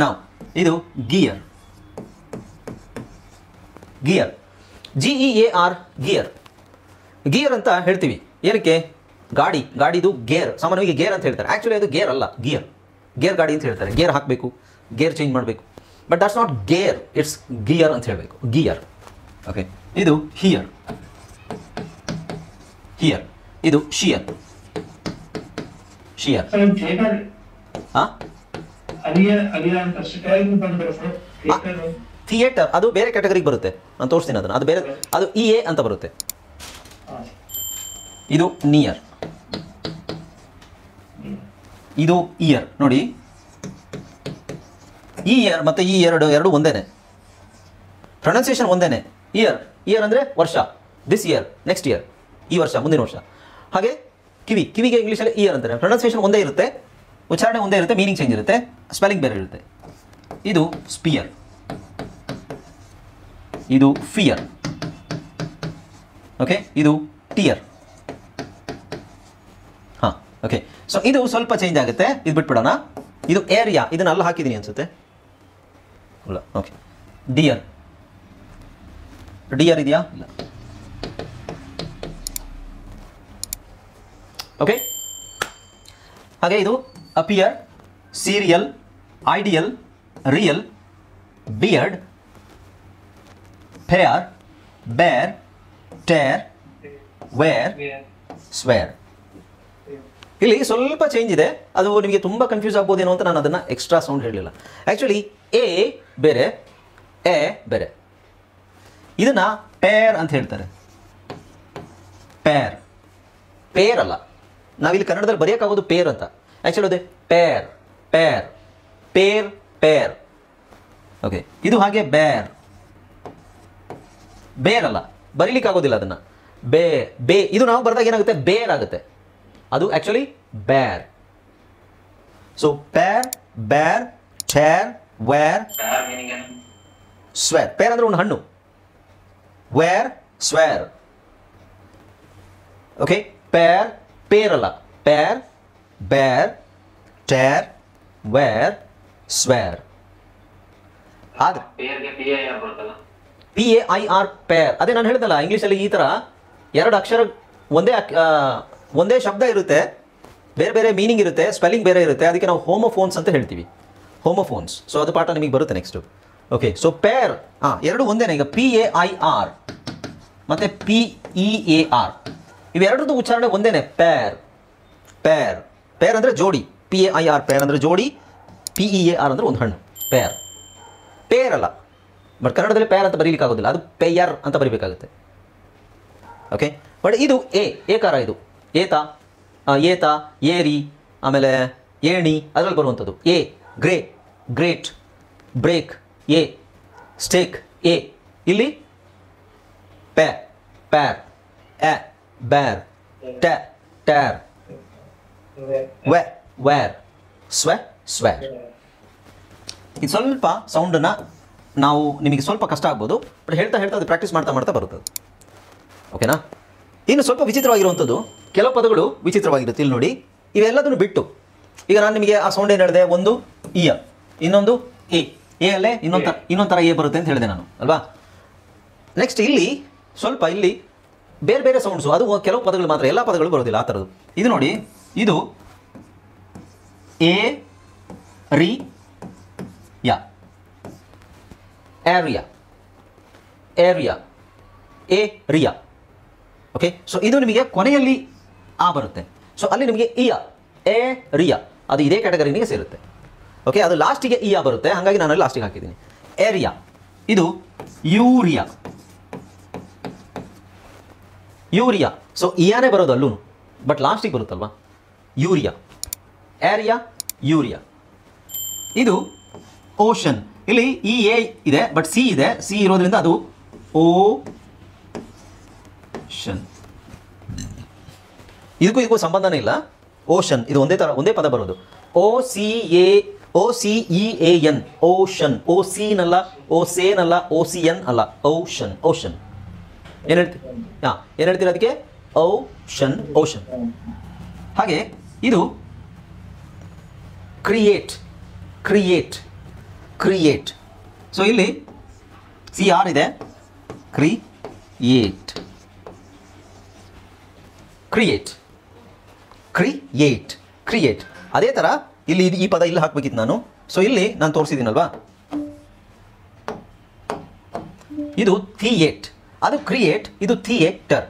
ನಾವು ಇದು ಗಿಯರ್, GEAR, ಗಿಯರ್ ಅಂತ ಹೇಳ್ತೀವಿ. ಏನಕ್ಕೆ? ಗಾಡಿದು ಗೇರ್, ಸಾಮಾನ್ಯವಾಗಿ ಗೇರ್ ಅಂತ ಹೇಳ್ತಾರೆ. ಆ್ಯಕ್ಚುಲಿ ಅದು ಗೇರ್ ಅಲ್ಲ, ಗೇರ್ ಗಾಡಿ ಅಂತ ಹೇಳ್ತಾರೆ. ಗೇರ್ ಹಾಕಬೇಕು, ಗೇರ್ ಚೇಂಜ್ ಮಾಡಬೇಕು, but that's not gear, it's gear ಅಂತ ಹೇಳಬೇಕು, ಗಿಯರ್. ಓಕೆ, ಇದು ಹಿಯರ್, ಇದು ಶಿಯರ್. ಥಿಯೇಟರ್ ಅದು ಬೇರೆ ಕ್ಯಾಟಗರಿಗೆ ಬರುತ್ತೆ, ನಾನು ತೋರಿಸ್ತೀನಿ ಅದನ್ನು. ಅದು ಬೇರೆ, ಅದು EA ಅಂತ ಬರುತ್ತೆ. ಇದು ನಿಯರ್, ಇದು ಇಯರ್ ನೋಡಿ, ಈ ಇಯರ್ ಮತ್ತು ಈ ಎರಡು ಒಂದೇನೆ, ಪ್ರೊನೌನ್ಸಿಯೇಷನ್ ಒಂದೇನೆ. ಇಯರ್ ಅಂದರೆ ವರ್ಷ, ದಿಸ್ ಇಯರ್, ನೆಕ್ಸ್ಟ್ ಇಯರ್, ಈ ವರ್ಷ, ಮುಂದಿನ ವರ್ಷ. ಹಾಗೆ ಕಿವಿಗೆ ಇಂಗ್ಲೀಷಲ್ಲಿ ಇಯರ್ ಅಂತಾರೆ. ಪ್ರೊನೌನ್ಸಿಯೇಷನ್ ಒಂದೇ ಇರುತ್ತೆ, ಉಚ್ಚಾರಣೆ ಒಂದೇ ಇರುತ್ತೆ, ಮೀನಿಂಗ್ ಚೇಂಜ್ ಇರುತ್ತೆ, ಸ್ಪೆಲ್ಲಿಂಗ್ ಬೇರೆ ಇರುತ್ತೆ. ಇದು ಸ್ಪಿಯರ್, ಇದು ಫಿಯರ್, ಓಕೆ, ಇದು ಟಿಯರ್. ಹಾಂ, ಓಕೆ. ಸೊ ಇದು ಸ್ವಲ್ಪ ಚೇಂಜ್ ಆಗುತ್ತೆ, ಇದು ಬಿಟ್ಬಿಡೋಣ. ಇದು ಏರಿಯಾ, ಇದನ್ನ ಅಲ್ಲ ಹಾಕಿದ್ದೀನಿ ಅನ್ಸುತ್ತೆ, ಇಲ್ಲ, ಓಕೆ. ಡಿಯರ್ ಇದೆಯಾ? ಇಲ್ಲ, ಓಕೆ. ಹಾಗೆ ಇದು appear, serial, ideal, real, beard, fair, ಬೇರ್, ಟೇರ್, ವೇರ್, ಸ್ವೇರ್. ಇಲ್ಲಿ ಸ್ವಲ್ಪ ಚೇಂಜ್ ಇದೆ, ಅದು ನಿಮಗೆ ತುಂಬ ಕನ್ಫ್ಯೂಸ್ ಆಗ್ಬೋದೇನೋ ಅಂತ ನಾನು ಅದನ್ನು ಎಕ್ಸ್ಟ್ರಾ ಸೌಂಡ್ ಹೇಳಲಿಲ್ಲ. ಆ್ಯಕ್ಚುಲಿ ಎ ಬೇರೆ, ಎ ಬೇರೆ. ಇದನ್ನು ಪೇರ್ ಅಂತ ಹೇಳ್ತಾರೆ. ಪೇರ್ ಅಲ್ಲ, ನಾವಿಲ್ಲಿ ಕನ್ನಡದಲ್ಲಿ ಬರೆಯೋಕ್ಕಾಗೋದು ಪೇರ್ ಅಂತ. ಆ್ಯಕ್ಚುಲಿ ಅದೇ ಪೇರ್, ಓಕೆ. ಇದು ಹಾಗೆ ಬೇರ್ ಅಲ್ಲ, ಬರೀಲಿಕ್ಕಾಗೋದಿಲ್ಲ ಅದನ್ನು. ಬೇ ಇದು ನಾವು ಬರೆದಾಗ ಏನಾಗುತ್ತೆ, ಬೇರ್ ಆಗುತ್ತೆ. ಅದು ಆ್ಯಕ್ಚುಲಿ ಬೇರ್. ಸೊ ಪೇರ್, ಬೇರ್, ಟೇರ್, ವೇರ್, ಸ್ವೇರ್. ಪೇರ್ ಅಂದರೆ ಒಂದು ಹಣ್ಣು, ವೇರ್, ಸ್ವೇರ್, ಓಕೆ. ಪೇರ್ ಅಲ್ಲ, ಪೇರ್, ಬೇರ್, ಟೇರ್, ವೇರ್, ಸ್ವೇರ್. ಆದರೆ PAIR ಪೇರ್, ಅದೇ ನಾನು ಹೇಳಿದಲ್ಲ, ಇಂಗ್ಲೀಷಲ್ಲಿ ಈ ಥರ ಎರಡು ಅಕ್ಷರ ಒಂದೇ ಶಬ್ದ ಇರುತ್ತೆ, ಬೇರೆ ಬೇರೆ ಮೀನಿಂಗ್ ಇರುತ್ತೆ, ಸ್ಪೆಲ್ಲಿಂಗ್ ಬೇರೆ ಇರುತ್ತೆ. ಅದಕ್ಕೆ ನಾವು ಹೋಮೋಫೋನ್ಸ್ ಅಂತ ಹೇಳ್ತೀವಿ, ಹೋಮೋಫೋನ್ಸ್. ಸೊ ಅದು ಪಾಠ ನಿಮಗೆ ಬರುತ್ತೆ ನೆಕ್ಸ್ಟು, ಓಕೆ. ಸೊ ಪೇರ್, ಎರಡು ಒಂದೇನೆ. ಈಗ PAIR ಮತ್ತು PEAR ಇವೆರಡರದ್ದು ಉಚ್ಚಾರಣೆ ಒಂದೇನೆ, ಪೇರ್ ಅಂದರೆ ಜೋಡಿ. PAIR ಪೇರ್ ಅಂದರೆ ಜೋಡಿ, PEAR ಅಂದರೆ ಒಂದು ಹಣ್ಣು, ಪೇರ್ ಅಲ್ಲ. ಬಟ್ ಕನ್ನಡದಲ್ಲಿ ಪೇರ್ ಅಂತ ಬರೀಲಿಕ್ಕಾಗೋದಿಲ್ಲ, ಅದು ಪೇಯರ್ ಅಂತ ಬರೀಬೇಕಾಗುತ್ತೆ, ಓಕೆ. ಬಟ್ ಇದು ಏಕಾರ, ಇದು ಏತ, ಏರಿ, ಆಮೇಲೆ ಏಣಿ, ಅದರಲ್ಲಿ ಬರುವಂಥದ್ದು. ಗ್ರೇಟ್, ಬ್ರೇಕ್, ಸ್ಟೇಕ್, ಇಲ್ಲಿ ಪೇರ್, ಬೇರ್, ಟೇರ್, ವೇರ್, ಸ್ವೇರ್. ಇದು ಸ್ವಲ್ಪ ಸೌಂಡನ್ನು ನಾವು ನಿಮಗೆ ಸ್ವಲ್ಪ ಕಷ್ಟ ಆಗ್ಬೋದು, ಬಟ್ ಹೇಳ್ತಾ ಅದು ಪ್ರಾಕ್ಟೀಸ್ ಮಾಡ್ತಾ ಬರುತ್ತದೆ, ಓಕೆನಾ. ಇನ್ನು ಸ್ವಲ್ಪ ವಿಚಿತ್ರವಾಗಿರುವಂಥದ್ದು, ಕೆಲವು ಪದಗಳು ವಿಚಿತ್ರವಾಗಿರುತ್ತೆ. ಇಲ್ಲಿ ನೋಡಿ, ಇವೆಲ್ಲದನ್ನು ಬಿಟ್ಟು ಈಗ ನಾನು ನಿಮಗೆ ಆ ಸೌಂಡ್ ಏನು ಹೇಳಿದೆ, ಒಂದು ಇಯ, ಇನ್ನೊಂದು ಎ ಅಲ್ಲೇ ಇನ್ನೊಂದು ಥರ ಎ ಬರುತ್ತೆ ಅಂತ ಹೇಳಿದೆ ನಾನು, ಅಲ್ವಾ. ನೆಕ್ಸ್ಟ್ ಇಲ್ಲಿ ಸ್ವಲ್ಪ ಇಲ್ಲಿ ಬೇರೆ ಸೌಂಡ್ಸು, ಅದು ಕೆಲವು ಪದಗಳು ಮಾತ್ರ, ಎಲ್ಲ ಪದಗಳು ಬರೋದಿಲ್ಲ ಆ ಥರದ್ದು. ಇದು ನೋಡಿ, ಇದು ಏರಿಯಾ, ಓಕೆ. ಸೊ ಇದು ನಿಮಗೆ ಕೊನೆಯಲ್ಲಿ ಆ ಬರುತ್ತೆ. ಸೊ ಅಲ್ಲಿ ನಿಮಗೆ ಏರಿಯಾ, ಅದು ಇದೇ ಕ್ಯಾಟಗರಿಗೆ ಸೇರುತ್ತೆ, ಓಕೆ. ಅದು ಲಾಸ್ಟಿಗೆ ಬರುತ್ತೆ, ಹಾಗಾಗಿ ನಾನು ಅಲ್ಲಿ ಲಾಸ್ಟಿಗೆ ಹಾಕಿದ್ದೀನಿ ಏರಿಯಾ. ಇದು ಯೂರಿಯಾ. ಸೊ ಇಯಾನೇ ಬರೋದು ಅಲ್ಲೂ, ಬಟ್ ಲಾಸ್ಟಿಗೆ ಬರುತ್ತಲ್ವಾ, ಯೂರಿಯಾ, ಯೂರಿಯಾ. ಇದು ಓಷನ್. ಇಲ್ಲಿ ಎ ಇದೆ, ಬಟ್ ಸಿ ಇದೆ, ಸಿ ಇರೋದ್ರಿಂದ ಅದು ಓಷನ್. ಇದಕ್ಕೂ ಸಂಬಂಧನೇ ಇಲ್ಲ. ಓಷನ್ ಇದು ಒಂದೇ ಪದ ಬರೋದು. OCEAN, ocean. OCನಲ್ಲ, OCೇನಲ್ಲ, OCN ಅಲ್ಲ, ಓಷನ್. ಏನು ಹೇಳ್ತೀರಾ ಅದಕ್ಕೆ? ಓಷನ್. ಹಾಗೆ ಇದು ಕ್ರಿಯೇಟ್. ಸೊ ಇಲ್ಲಿ CR ಇದೆ, ಕ್ರಿಯೇಟ್. ಅದೇ ಥರ ಇಲ್ಲಿ ಈ ಪದ ಇಲ್ಲಿ ಹಾಕ್ಬೇಕಿತ್ತು ನಾನು. ಸೊ ಇಲ್ಲಿ ನಾನು ತೋರಿಸಿದ್ದೀನಲ್ವಾ, ಇದು ಥಿಯೇಟ್, ಅದು ಕ್ರಿಯೇಟ್, ಇದು ಥಿಯೇಟರ್.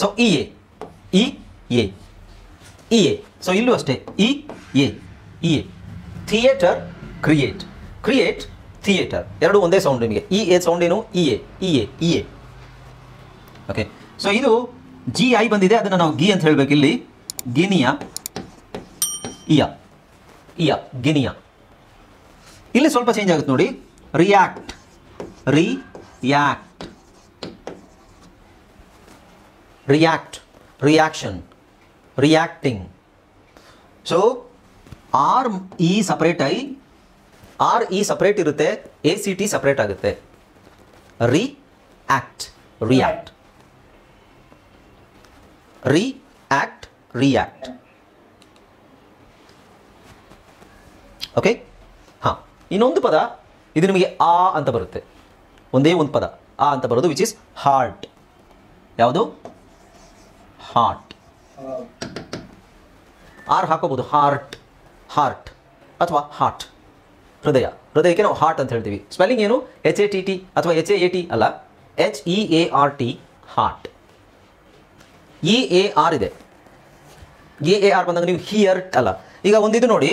So EA. ಸೊ ಇಲ್ಲೂ ಅಷ್ಟೇ, EA. ಥಿಯೇಟರ್, ಕ್ರಿಯೇಟ್, ಥಿಯೇಟರ್, ಎರಡು ಒಂದೇ ಸೌಂಡ್ ನಿಮಗೆ. EA ಸೌಂಡ್ ಏನು? EA. ಓಕೆ. ಸೊ ಇದು ಜಿ ಐ ಬಂದಿದೆ, ಅದನ್ನು ನಾವು ಗಿ ಅಂತ ಹೇಳಬೇಕು. ಇಲ್ಲಿ ಗಿನಿಯಾ, ಇಯ ಇಯ ಗಿನಿಯಾ. ಇಲ್ಲಿ ಸ್ವಲ್ಪ ಚೇಂಜ್ ಆಗುತ್ತೆ ನೋಡಿ. React, react, react, reaction, reacting. So R E separate I, R E separate ಇರುತ್ತೆ, ಎ ಸಿ ಟಿ ಸಪ್ರೇಟ್ ಆಗುತ್ತೆ. React, react, react, react. Okay. ಹಾಂ, ಇನ್ನೊಂದು ಪದ ಇದು ನಿಮಗೆ ಆ ಅಂತ ಬರುತ್ತೆ. ಒಂದೇ ಒಂದು ಪದ ಆ ಅಂತ ಬರೋದು, ವಿಚ್ ಇಸ್ ಹಾರ್ಟ್. ಯಾವುದು? ಹಾರ್ಟ್. ಆರ್ ಹಾಕೋಬಹುದು. ಹಾರ್ಟ್, ಹಾರ್ಟ್ ಅಥವಾ ಹಾರ್ಟ್, ಹೃದಯ. ಹೃದಯಕ್ಕೆ ನಾವು ಹಾರ್ಟ್ ಅಂತ ಹೇಳ್ತೀವಿ. ಸ್ಪೆಲ್ಲಿಂಗ್ ಏನು? HATT ಅಥವಾ HAAT ಅಲ್ಲ, HEART, ಹಾರ್ಟ್. EAR ಇದೆ. EAR ಬಂದಾಗ ನೀವು ಹಿಯರ್ಟ್ ಅಲ್ಲ. ಈಗ ಒಂದಿದು ನೋಡಿ,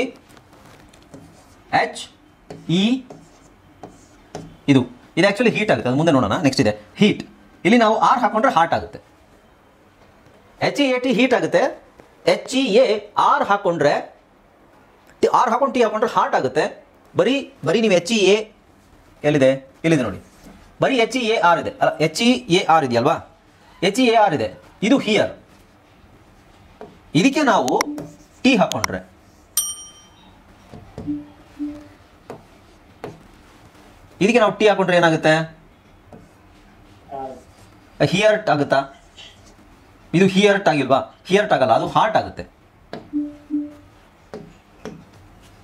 HE, ಇದು ಆ್ಯಕ್ಚುಲಿ ಹೀಟ್ ಆಗುತ್ತೆ. ಅದು ಮುಂದೆ ನೋಡೋಣ. ನೆಕ್ಸ್ಟ್ ಇದೆ ಹೀಟ್. ಇಲ್ಲಿ ನಾವು ಆರ್ ಹಾಕೊಂಡ್ರೆ ಹಾರ್ಟ್ ಆಗುತ್ತೆ. HEAT ಹೀಟ್ ಆಗುತ್ತೆ. HEAR ಹಾಕೊಂಡ್ರೆ, ಆರ್ ಹಾಕೊಂಡು ಟಿ ಹಾಕೊಂಡ್ರೆ ಹಾರ್ಟ್ ಆಗುತ್ತೆ. ಬರೀ ನೀವು HEA ಎಲ್ಲಿದೆ? ಇಲ್ಲಿದೆ ನೋಡಿ. ಬರೀ HEAR ಇದೆ ಅಲ್ಲ, HEAR ಇದೆಯಲ್ವಾ? HEAR ಇದೆ. ಇದು ಹಿಯರ್. ಇದಕ್ಕೆ ನಾವು ಟಿ ಹಾಕೊಂಡ್ರೆ, ಇದಕ್ಕೆ ನಾವು ಟಿ ಹಾಕೊಂಡ್ರೆ ಏನಾಗುತ್ತೆ? ಹಿಯರ್ಟ್ ಆಗುತ್ತಾ? ಇದು ಹಿಯರ್ಟ್ ಆಗಿಲ್ವಾ? ಹಿಯರ್ಟ್ ಆಗಲ್ಲ, ಅದು ಹಾರ್ಟ್ ಆಗುತ್ತೆ.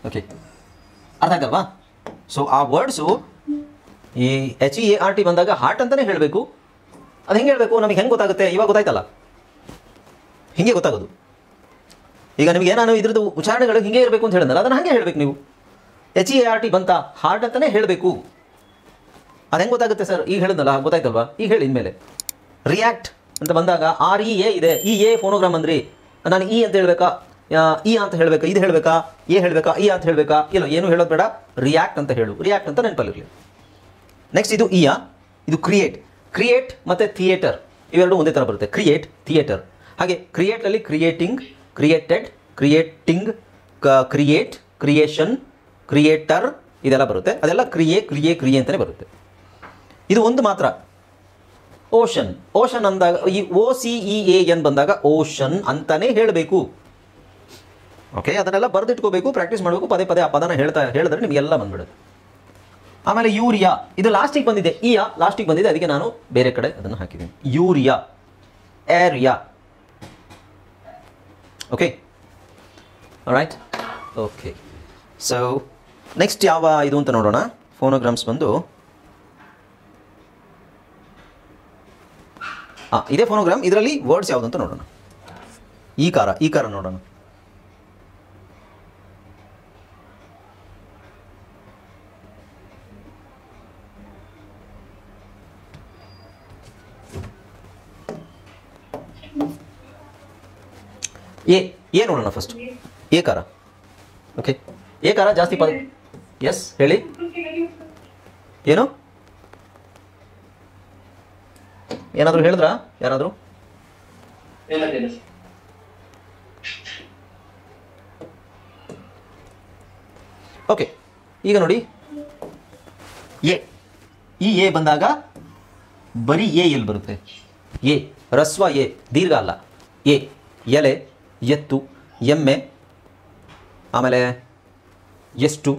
ಓಕೆ, ಅರ್ಥ ಆಯ್ತಲ್ವಾ? ಸೊ ಆ ವರ್ಡ್ಸು ಈ HEART ಬಂದಾಗ ಹಾರ್ಟ್ ಅಂತಲೇ ಹೇಳಬೇಕು. ಅದು ಹೆಂಗೆ ಹೇಳಬೇಕು? ನಮಗೆ ಹೆಂಗೆ ಗೊತ್ತಾಗುತ್ತೆ? ಇವಾಗ ಗೊತ್ತಾಯ್ತಲ್ಲ, ಹಿಂಗೆ ಗೊತ್ತಾಗೋದು. ಈಗ ನಿಮಗೆ ನಾನು ಇದ್ರದ್ದು ಉಚ್ಚಾರಣೆಗಳು ಹಿಂಗೆ ಇರಬೇಕು ಅಂತ ಹೇಳಿದ್ನಲ್ಲ, ಅದನ್ನು ಹಾಗೆ ಹೇಳಬೇಕು ನೀವು. HEART ಬಂತ, ಹಾರ್ಟ್ ಅಂತಲೇ ಹೇಳಬೇಕು. ಅದು ಹೆಂಗೆ ಗೊತ್ತಾಗುತ್ತೆ ಸರ್? ಈಗ ಹೇಳಿದ್ನಲ್ಲ, ಗೊತ್ತಾಯ್ತಲ್ವಾ? ಈಗ ಹೇಳಿ ಇನ್ಮೇಲೆ. ರಿಯಾಕ್ಟ್ ಅಂತ ಬಂದಾಗ REA ಇದೆ. EA ಫೋನೋಗ್ರಾಮ್ ಅಂದ್ರಿ. ನಾನು ಇ ಅಂತ ಹೇಳಬೇಕಾ, ಇ ಅಂತ ಹೇಳಬೇಕಾ, ಇದು ಹೇಳಬೇಕಾ, ಎ ಹೇಳಬೇಕಾ, ಇ ಅಂತ ಹೇಳಬೇಕಾ? ಇಲ್ಲ, ಏನು ಹೇಳೋದು ಬೇಡ, ರಿಯಾಕ್ಟ್ ಅಂತ ಹೇಳು. ರಿಯಾಕ್ಟ್ ಅಂತ ನೆನಪಲ್ಲಿರಲಿ. ನೆಕ್ಸ್ಟ್ ಇದು ಇಯ, ಇದು ಕ್ರಿಯೇಟ್. ಕ್ರಿಯೇಟ್ ಮತ್ತು ಥಿಯೇಟರ್ ಇವೆರಡು ಒಂದೇ ಥರ ಬರುತ್ತೆ. Create, theatre. ಹಾಗೆ ಕ್ರಿಯೇಟಲ್ಲಿ creating, created, creating, create, creation, creator ಇದೆಲ್ಲ ಬರುತ್ತೆ. ಅದೆಲ್ಲ ಕ್ರಿಯೆ ಅಂತಲೇ ಬರುತ್ತೆ. ಇದು ಒಂದು ಮಾತ್ರ ಓಷನ್. ಓಷನ್ ಅಂದಾಗ ಈ OCEAN ಬಂದಾಗ ಓಷನ್ ಅಂತಾನೆ ಹೇಳಬೇಕು. ಓಕೆ, ಅದನ್ನೆಲ್ಲ ಬರೆದಿಟ್ಕೋಬೇಕು, ಪ್ರಾಕ್ಟೀಸ್ ಮಾಡಬೇಕು. ಪದೇ ಪದೇ ಆ ಪದನ ಹೇಳಿದ್ರೆ ನಿಮಗೆಲ್ಲ ಬಂದ್ಬಿಡುತ್ತೆ. ಆಮೇಲೆ ಯೂರಿಯಾ, ಇದು ಲಾಸ್ಟಿಗೆ ಬಂದಿದೆ. ಲಾಸ್ಟಿಗೆ ಬಂದಿದೆ, ಅದಕ್ಕೆ ನಾನು ಬೇರೆ ಕಡೆ ಅದನ್ನು ಹಾಕಿದ್ದೀನಿ. Urea, area. Okay, right. Okay, so next ಯಾವ ಇದು ಅಂತ ನೋಡೋಣ. ಫೋನೋಗ್ರಾಮ್ಸ್ ಬಂದು ಇದೇ ಫೋನೋಗ್ರಾಮ್. ಇದರಲ್ಲಿ ವರ್ಡ್ಸ್ ಯಾವುದು ಅಂತ ನೋಡೋಣ. ಈ ಕಾರ ನೋಡೋಣ. ಎ ನೋಡೋಣ ಫಸ್ಟ್. ಎ ಕಾರ. ಓಕೆ, ಎ ಕಾರ ಜಾಸ್ತಿ ಪದ. ಎಸ್ ಹೇಳಿ. ಏನು ಏನಾದರೂ ಹೇಳಿದ್ರಾ ಯಾರಾದರೂ? ಓಕೆ, ಈಗ ನೋಡಿ ಎ. ಈ ಎ ಬಂದಾಗ ಬರೀ ಎ ಎಲ್ಲಿ ಬರುತ್ತೆ? ಎ ರಸ್ವ, ಎ ದೀರ್ಘ ಅಲ್ಲ. ಎ ಎಲೆ, ಎತ್ತು, ಎಮ್ಮೆ, ಆಮೇಲೆ ಎಷ್ಟು,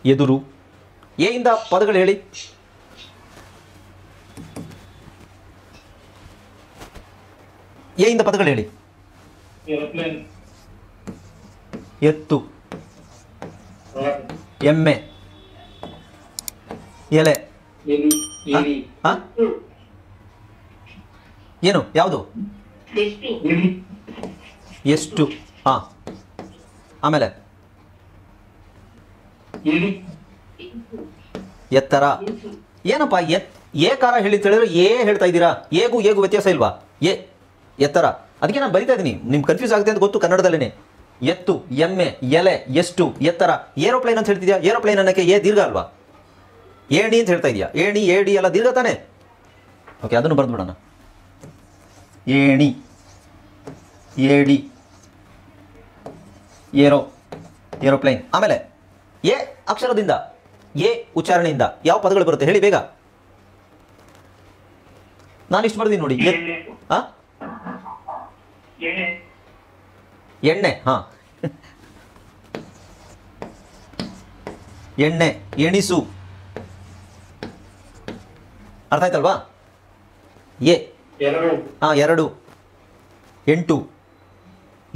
ಎದುರು. ಎ ಇಂದ ಪದಗಳು ಹೇಳಿ. ಎ ಇಂದ ಪದಗಳು ಹೇಳಿ. ಎತ್ತು, ಎಮ್ಮೆ, ಎಲೆ, ಏನು ಯಾವುದು? ಎಷ್ಟು. ಆಮೇಲೆ ಎತ್ತರ. ಏನಪ್ಪ ಎ ಕಾರ ಹೇಳಿ ಹೇಳಿದ್ರೆ ಎ ಹೇಳ್ತಾ ಇದ್ದೀರಾ? ಏಗೂ ವ್ಯತ್ಯಾಸ ಇಲ್ವಾ? ಎತ್ತರ. ಅದಕ್ಕೆ ನಾನು ಬರಿತಾ ಇದ್ದೀನಿ, ನಿಮ್ಗೆ ಕನ್ಫ್ಯೂಸ್ ಆಗುತ್ತೆ ಅಂತ ಗೊತ್ತು. ಕನ್ನಡದಲ್ಲೇ ಎತ್ತು, ಎಮ್ಮೆ, ಎಲೆ, ಎಷ್ಟು, ಎತ್ತರ. ಏರೋಪ್ಲೇನ್ ಅಂತ ಹೇಳ್ತಿದ್ಯಾ? ಏರೋಪ್ಲೇನ್ ಅನ್ನಕ್ಕೆ ಎ ದೀರ್ಘ ಅಲ್ವಾ? ಏಣಿ ಅಂತ ಹೇಳ್ತಾ ಇದೆಯಾ? ಏಣಿ, ಏಡಿ ಎಲ್ಲ ದೀರ್ಘ ತಾನೆ. ಓಕೆ, ಅದನ್ನು ಬರೆದು ಬಿಡೋಣ. ಏಣಿ, ಏಡಿ, ಏರೋ, ಏರೋಪ್ಲೇನ್. ಆಮೇಲೆ ಎ ಅಕ್ಷರದಿಂದ, ಎ ಉಚ್ಚಾರಣೆಯಿಂದ ಯಾವ ಪದಗಳು ಬರುತ್ತೆ ಹೇಳಿ ಬೇಗ. ನಾನು ಇಷ್ಟು ಬರ್ತೀನಿ ನೋಡಿ. ಎಣ್ಣೆ. ಹಾ, ಎಣ್ಣೆ, ಎಣಿಸು. ಅರ್ಥ ಆಯ್ತಲ್ವಾ? ಎ. ಹಾ, 2, 8,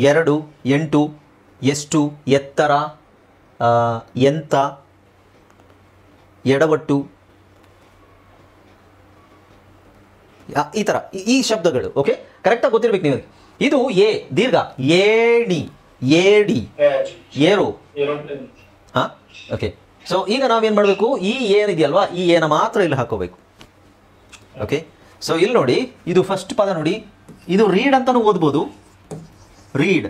2, 8, ಎಷ್ಟು, ಎತ್ತರ, ಎಂತ, ಎಡವಟ್ಟು, ಈ ಥರ ಈ ಶಬ್ದಗಳು. ಓಕೆ, ಕರೆಕ್ಟಾಗಿ ಗೊತ್ತಿರ್ಬೇಕು ನಿಮಗೆ. ಇದು ಎ ದೀರ್ಘ, ಏಣಿ, ಏಡಿ, ಏರು. ಹಾಂ, ಓಕೆ. ಸೊ ಈಗ ನಾವೇನು ಮಾಡಬೇಕು, ಈ ಏನಿದೆಯಲ್ವಾ, ಈ ಏನ ಮಾತ್ರ ಇಲ್ಲಿ ಹಾಕೋಬೇಕು. ಓಕೆ, ಸೊ ಇಲ್ಲಿ ನೋಡಿ, ಇದು ಫಸ್ಟ್ ಪದ ನೋಡಿ, ಇದು ರೀಡ್ ಅಂತಲೂ ಓದ್ಬೋದು, ರೀಡ್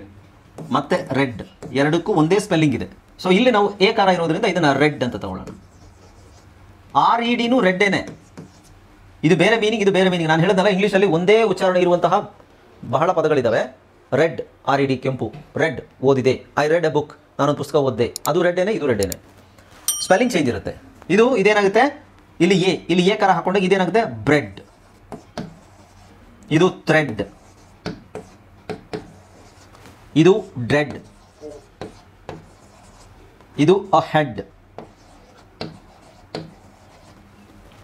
ಮತ್ತು ರೆಡ್ ಎರಡಕ್ಕೂ ಒಂದೇ ಸ್ಪೆಲ್ಲಿಂಗ್ ಇದೆ. ಸೊ ಇಲ್ಲಿ ನಾವು ಏಕಾರ ಇರೋದ್ರಿಂದ ಇದನ್ನು ರೆಡ್ ಅಂತ ತಗೊಳ್ಳೋಣ. REDನೂ ರೆಡ್ಡೇನೆ. ಇದು ಬೇರೆ ಮೀನಿಂಗ್, ಇದು ಬೇರೆ ಮೀನಿಂಗ್. ನಾನು ಹೇಳಿದ್ನಲ್ಲ, ಇಂಗ್ಲೀಷಲ್ಲಿ ಒಂದೇ ಉಚ್ಚಾರಣೆ ಇರುವಂತಹ ಬಹಳ ಪದಗಳಿದ್ದಾವೆ. ರೆಡ್, RED ಕೆಂಪು, ರೆಡ್ ಓದಿದೆ, ಐ ರೆಡ್ ಎ ಬುಕ್, ನಾನೊಂದು ಪುಸ್ತಕ ಓದಿದೆ, ಅದು ರೆಡ್ಡೇನೆ, ಇದು ರೆಡ್ಡೇನೆ. ಸ್ಪೆಲ್ಲಿಂಗ್ ಚೇಂಜ್ ಇರುತ್ತೆ. ಇದು ಇದೇನಾಗುತ್ತೆ, ಇಲ್ಲಿ ಏಕಾರ ಹಾಕೊಂಡಾಗ ಇದೇನಾಗುತ್ತೆ, ಬ್ರೆಡ್. ಇದು ಥ್ರೆಡ್, ಇದು ಡ್ರೆಡ್, ಇದು ಅ ಹೆಡ್,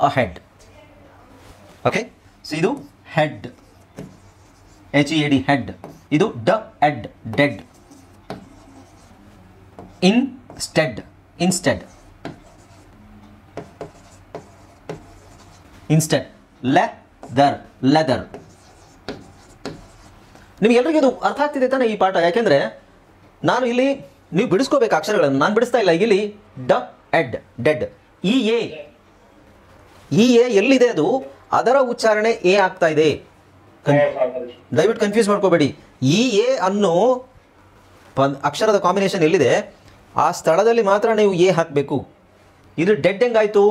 ಅ ಹೆಡ್. ಓಕೆ, ಸೊ ಇದು ಹೆಡ್, HEAD, ಹೆಡ್. ಇದು Ed, dead. Instead, instead, instead. Leather, leather. ನಿಮಗೆಲ್ಲರಿಗೂ ಇದು ಅರ್ಥ ಆಗ್ತಿದೆ ತಾನೆ ಈ ಪಾಠ? ಯಾಕೆಂದರೆ ನಾನು ಇಲ್ಲಿ, ನೀವು ಬಿಡಿಸ್ಕೋಬೇಕು ಅಕ್ಷರಗಳನ್ನು, ನಾನು ಬಿಡಿಸ್ತಾ ಇಲ್ಲ. ಇಲ್ಲಿ ಎಡ್, ಡೆಡ್. ಈ ಎ ಎಲ್ಲಿದೆ ಅದು, ಅದರ ಉಚ್ಚಾರಣೆ ಎ ಆಗ್ತಾ ಇದೆ. ದಯವಿಟ್ಟು ಕನ್ಫ್ಯೂಸ್ ಮಾಡ್ಕೋಬೇಡಿ. ಈ ಎ ಅನ್ನೋ ಅಕ್ಷರದ ಕಾಂಬಿನೇಷನ್ ಎಲ್ಲಿದೆ ಆ ಸ್ಥಳದಲ್ಲಿ ಮಾತ್ರ ನೀವು ಎ ಹಾಕಬೇಕು. ಇದು ಡೆಡ್ ಹೆಂಗಾಯಿತು,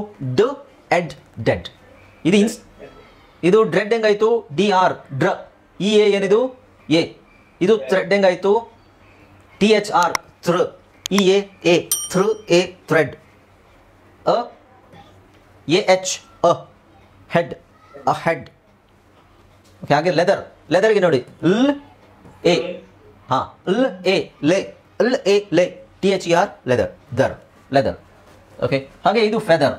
ಎಡ್, ಡೆಡ್. ಇದು ಡ್ರೆಡ್ ಹೆಂಗಾಯಿತು, DR, ಡ್ರ. ಈ ಎ ಏನಿದು, ಎ. ಇದು ಥ್ರೆಡ್ ಹೆಂಗಾಯಿತು, THR, ಥ್ರ. ಈ ಎ, ಥ್ರ, ಎ, ಥ್ರೆಡ್. AH, ಹೆಡ್, ಅ ಹೆಡ್. ಓಕೆ, ಹಾಗೆ ಲೆದರ್, ಲೆದರ್ಗೆ ನೋಡಿ, ಎ. ಹಾಂ, ಎ, ಲೆ, ಎ, ಲೆ, THER, ಲೆದರ್, ದರ್, ಲೆದರ್. ಓಕೆ, ಹಾಗೆ ಇದು ಫೆದರ್,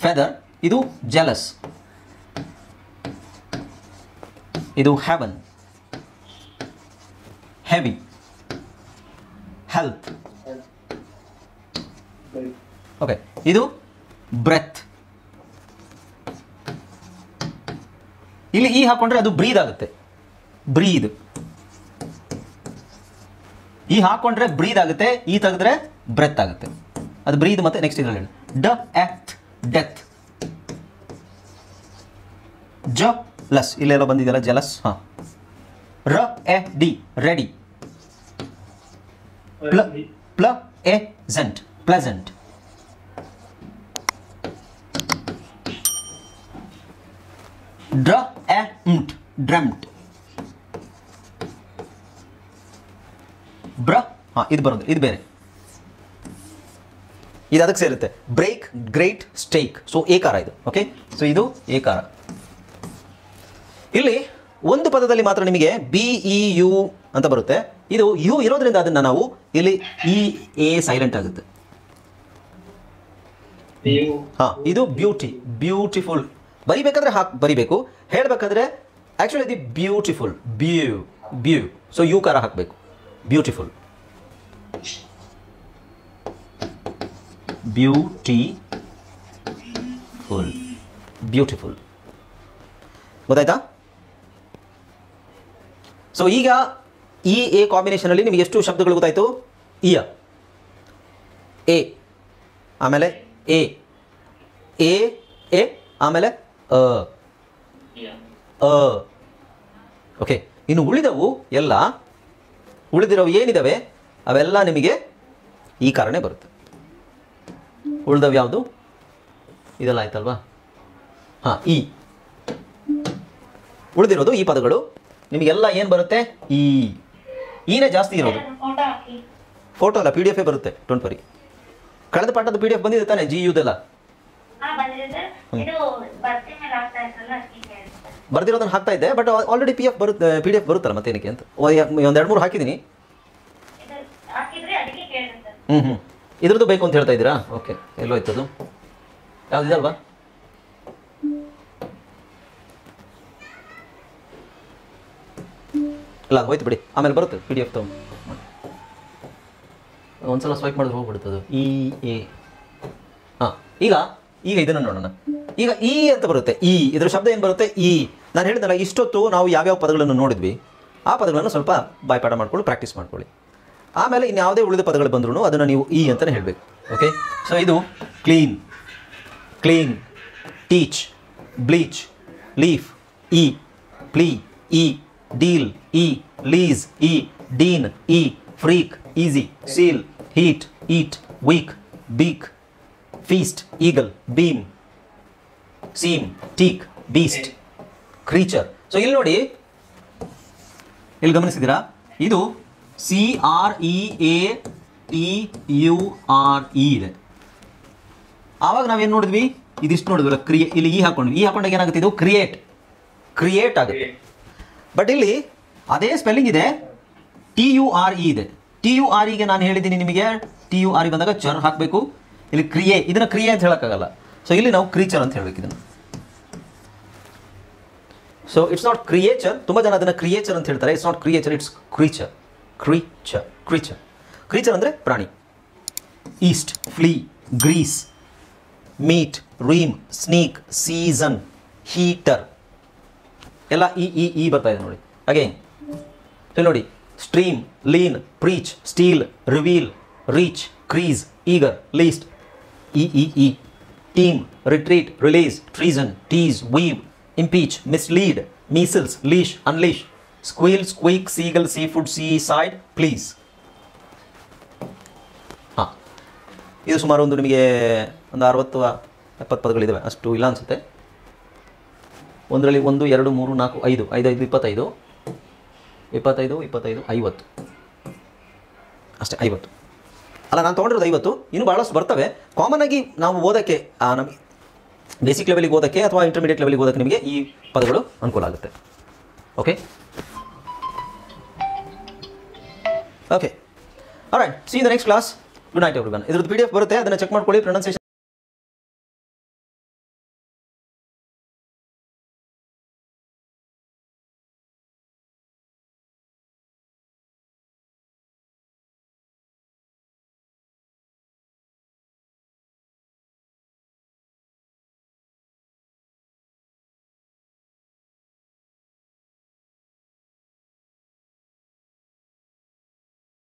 ಫೆದರ್. ಇದು ಜೆಲಸ್, ಇದು ಹೆವನ್, ಹೆವಿ, ಹೆಲ್ತ್. ಓಕೆ, ಇದು ಬ್ರೆತ್. ಇಲ್ಲಿ ಈ ಹಾಕೊಂಡ್ರೆ ಅದು ಬ್ರೀದ್ ಆಗುತ್ತೆ, ಬ್ರೀದ್. ಈ ಹಾಕೊಂಡ್ರೆ ಬ್ರೀದ್ ಆಗುತ್ತೆ, ಈ ತೆಗೆದ್ರೆ ಬ್ರೆತ್ ಆಗುತ್ತೆ. ಅದು ಬ್ರೀದ್. ಮತ್ತೆ ನೆಕ್ಸ್ಟ್ ಇದರಲ್ಲಿ ಹೇಳಿ, ಡೆತ್, ಜಲಸ್. ಇಲ್ಲೆಲ್ಲ ಬಂದಿದೆಯಲ್ಲ ಜಲಸ್. ಹಾಂ, RED, ready. Pleasant, pleasant. Dreamt. ಹಾಂ, ಇದು ಬರೋದು, ಇದು ಬೇರೆ, ಇದು ಅದಕ್ಕೆ ಸೇರುತ್ತೆ. Break, great, steak. ಸೊ ಏಕಾರ ಇದು. ಓಕೆ, ಸೊ ಇದು ಏಕಾರ. ಇಲ್ಲಿ ಒಂದು ಪದದಲ್ಲಿ ಮಾತ್ರ ನಿಮಗೆ BEU ಅಂತ ಬರುತ್ತೆ. ಇದು ಯು ಇರೋದ್ರಿಂದ ಅದನ್ನು ನಾವು ಇಲ್ಲಿ EA ಸೈಲೆಂಟ್ ಆಗುತ್ತೆ. ಹಾಂ, ಇದು ಬ್ಯೂಟಿ, ಬ್ಯೂಟಿಫುಲ್. ಬರಿಬೇಕಾದ್ರೆ ಬರಿಬೇಕು, ಹೇಳಬೇಕಾದ್ರೆ ಆ್ಯಕ್ಚುಲಿ ಇದು ಬ್ಯೂಟಿಫುಲ್, ಬ್ಯೂ. ಸೊ ಯು ಕಾರ ಹಾಕಬೇಕು, ಬ್ಯೂಟಿಫುಲ್, ಬ್ಯೂಟಿಫುಲ್. ಗೊತ್ತಾಯ್ತಾ? ಸೊ ಈಗ ಈ ಎ ಕಾಂಬಿನೇಷನಲ್ಲಿ ನಿಮಗೆ ಎಷ್ಟು ಶಬ್ದಗಳು ಗೊತ್ತಾಯಿತು? ಇಯ, ಎ, ಆಮೇಲೆ ಎ, ಆಮೇಲೆ ಓಕೆ. ಇನ್ನು ಉಳಿದಿರೋವು ಏನಿದ್ದಾವೆ ಅವೆಲ್ಲ ನಿಮಗೆ ಈ ಕಾರಣ ಬರುತ್ತೆ. ಉಳಿದವು ಯಾವುದು? ಇದೆಲ್ಲ ಆಯ್ತಲ್ವಾ? ಹಾಂ, ಉಳಿದಿರೋದು ಈ ಪದಗಳು ನಿಮಗೆಲ್ಲ ಏನು ಬರುತ್ತೆ ಈನೇ ಜಾಸ್ತಿ ಇರೋದು. ಫೋಟೋ ಅಲ್ಲ PDF ಬರುತ್ತೆ, ಡೋಂಟ್ ವರಿ. ಕಳೆದ ಪಾಠದ PDF ಬಂದಿದೆ ತಾನೆ GUದೆಲ್ಲ ಬರ್ದಿರೋದನ್ನ ಹಾಕ್ತಾ ಇದ್ದೆ, ಬಟ್ ಆಲ್ರೆಡಿ PDF ಬರುತ್ತಲ್ಲ ಮತ್ತೆ ಏನಕ್ಕೆ ಅಂತ ಒಂದು 2-3 ಹಾಕಿದ್ದೀನಿ. ಇದ್ರದ್ದು ಬೇಕು ಅಂತ ಹೇಳ್ತಾ ಇದ್ದೀರಾ? ಓಕೆ, ಎಲ್ಲೋ ಇತ್ತದು, ಯಾವುದಿದಲ್ವಾ? ಇಲ್ಲ ಅದು ಹೋಯ್ತು ಬಿಡಿ, ಆಮೇಲೆ ಬರುತ್ತೆ PDF ತಗೊಂಡು ಒಂದ್ಸಲ ಸ್ವೈಪ್ ಮಾಡಿದ್ರೆ ಹೋಗ್ಬಿಡ್ತದು. EA. ಹಾಂ, ಈಗ ಇದನ್ನು ನೋಡೋಣ. ಈಗ ಅಂತ ಬರುತ್ತೆ. ಇದರ ಶಬ್ದ ಏನು ಬರುತ್ತೆ? ನಾನು ಹೇಳಿದ್ನಲ್ಲ, ಇಷ್ಟೊತ್ತು ನಾವು ಯಾವ್ಯಾವ ಪದಗಳನ್ನು ನೋಡಿದ್ವಿ ಆ ಪದಗಳನ್ನು ಸ್ವಲ್ಪ ಬಾಯ್ಪಾಠ ಮಾಡ್ಕೊಳ್ಳಿ, ಪ್ರಾಕ್ಟೀಸ್ ಮಾಡ್ಕೊಳ್ಳಿ. ಆಮೇಲೆ ಇನ್ಯಾವುದೇ ಉಳಿದ ಪದಗಳು ಬಂದ್ರೂ ಅದನ್ನು ನೀವು ಅಂತಲೇ ಹೇಳಬೇಕು. ಓಕೆ, ಸೊ ಇದು clean, teach, bleach, leaf, plea, deal, lease, dean, freak, easy, seal, heat, eat, weak, beak, feast, eagle, beam, seam, teak, beast, creature. So ಇಲ್ಲಿ ನೋಡಿ, ಇಲ್ಲಿ ಗಮನಿಸಿದ್ದೀರಾ? ಇದು CREATURE ಇದೆ. ಆವಾಗ ನಾವೇನು ನೋಡಿದ್ವಿ? ಇದಿಷ್ಟು ನೋಡಿದ್ವಿ, ಇಲ್ಲಿ ಹಾಕೊಂಡ್ವಿ. ಹಾಕೊಂಡಾಗ ಏನಾಗುತ್ತೆ? ಇದು ಕ್ರಿಯೇಟ್ ಆಗುತ್ತೆ. ಬಟ್ ಇಲ್ಲಿ ಅದೇ ಸ್ಪೆಲ್ಲಿಂಗ್ ಇದೆ, TURE ಇದೆ. TUREಗೆ ನಾನು ಹೇಳಿದ್ದೀನಿ ನಿಮಗೆ, TURE ಬಂದಾಗ ಚರ್ ಹಾಕಬೇಕು. ಇಲ್ಲಿ ಇದನ್ನ ಕ್ರಿಯೆ ಅಂತ ಹೇಳೋಕ್ಕಾಗಲ್ಲ. ಸೊ ಇಲ್ಲಿ ನಾವು ಕ್ರೀಚರ್ ಅಂತ ಹೇಳಬೇಕು ಇದನ್ನು. So it's not creature. ತುಂಬ ಜನ ಅದನ್ನು ಕ್ರಿಯೇಚರ್ ಅಂತ ಹೇಳ್ತಾರೆ. It's not creature, it's creature. Creature ಅಂದರೆ ಪ್ರಾಣಿ. East, flea, grease, meat, ream, sneak, season, heater ಎಲ್ಲ ಈ ಬರ್ತಾ ಇದೆ ನೋಡಿ. ಅಗೇನ್ ನೋಡಿ, stream, lean, preach, steel, reveal, reach, crease, eager, least, team, retreat, release, treason, tease, weave, impeach, mislead, measles, leash, unleash, squeal, squeak, seagull, seafood, seaside, please. ಹಾಂ, ಇದು ಸುಮಾರು ಒಂದು ನಿಮಗೆ ಒಂದು 60-70 ಪದಗಳಿದ್ದಾವೆ, ಅಷ್ಟು ಇಲ್ಲ ಅನಿಸುತ್ತೆ. ಒಂದರಲ್ಲಿ 1, 2, 3, 4, 5, 25, 50 ಅಷ್ಟೇ. 50 ಅಲ್ಲ, ನಾನು ತೊಗೊಂಡಿರೋದು 50. ಇನ್ನೂ ಭಾಳಷ್ಟು ಬರ್ತವೆ. ಕಾಮನ್ ಆಗಿ ನಾವು ಓದೋಕ್ಕೆ, ನಮಗೆ ಬೇಸಿಕ್ ಲೆವೆಲಿಗೆ ಓದೋಕ್ಕೆ ಅಥವಾ ಇಂಟರ್ಮೀಡಿಯೇಟ್ ಲೆವೆಲಿಗೆ ಓದೋಕ್ಕೆ ನಿಮಗೆ ಈ ಪದಗಳು ಅನುಕೂಲ ಆಗುತ್ತೆ. Okay, all right, C in the next class. Good night everyone. ಇದ್ರದ್ದು PDF ಬರುತ್ತೆ, ಅದನ್ನು ಚೆಕ್ ಮಾಡ್ಕೊಳ್ಳಿ. ಪ್ರೊನೌನ್ಸಿಯೇಷನ್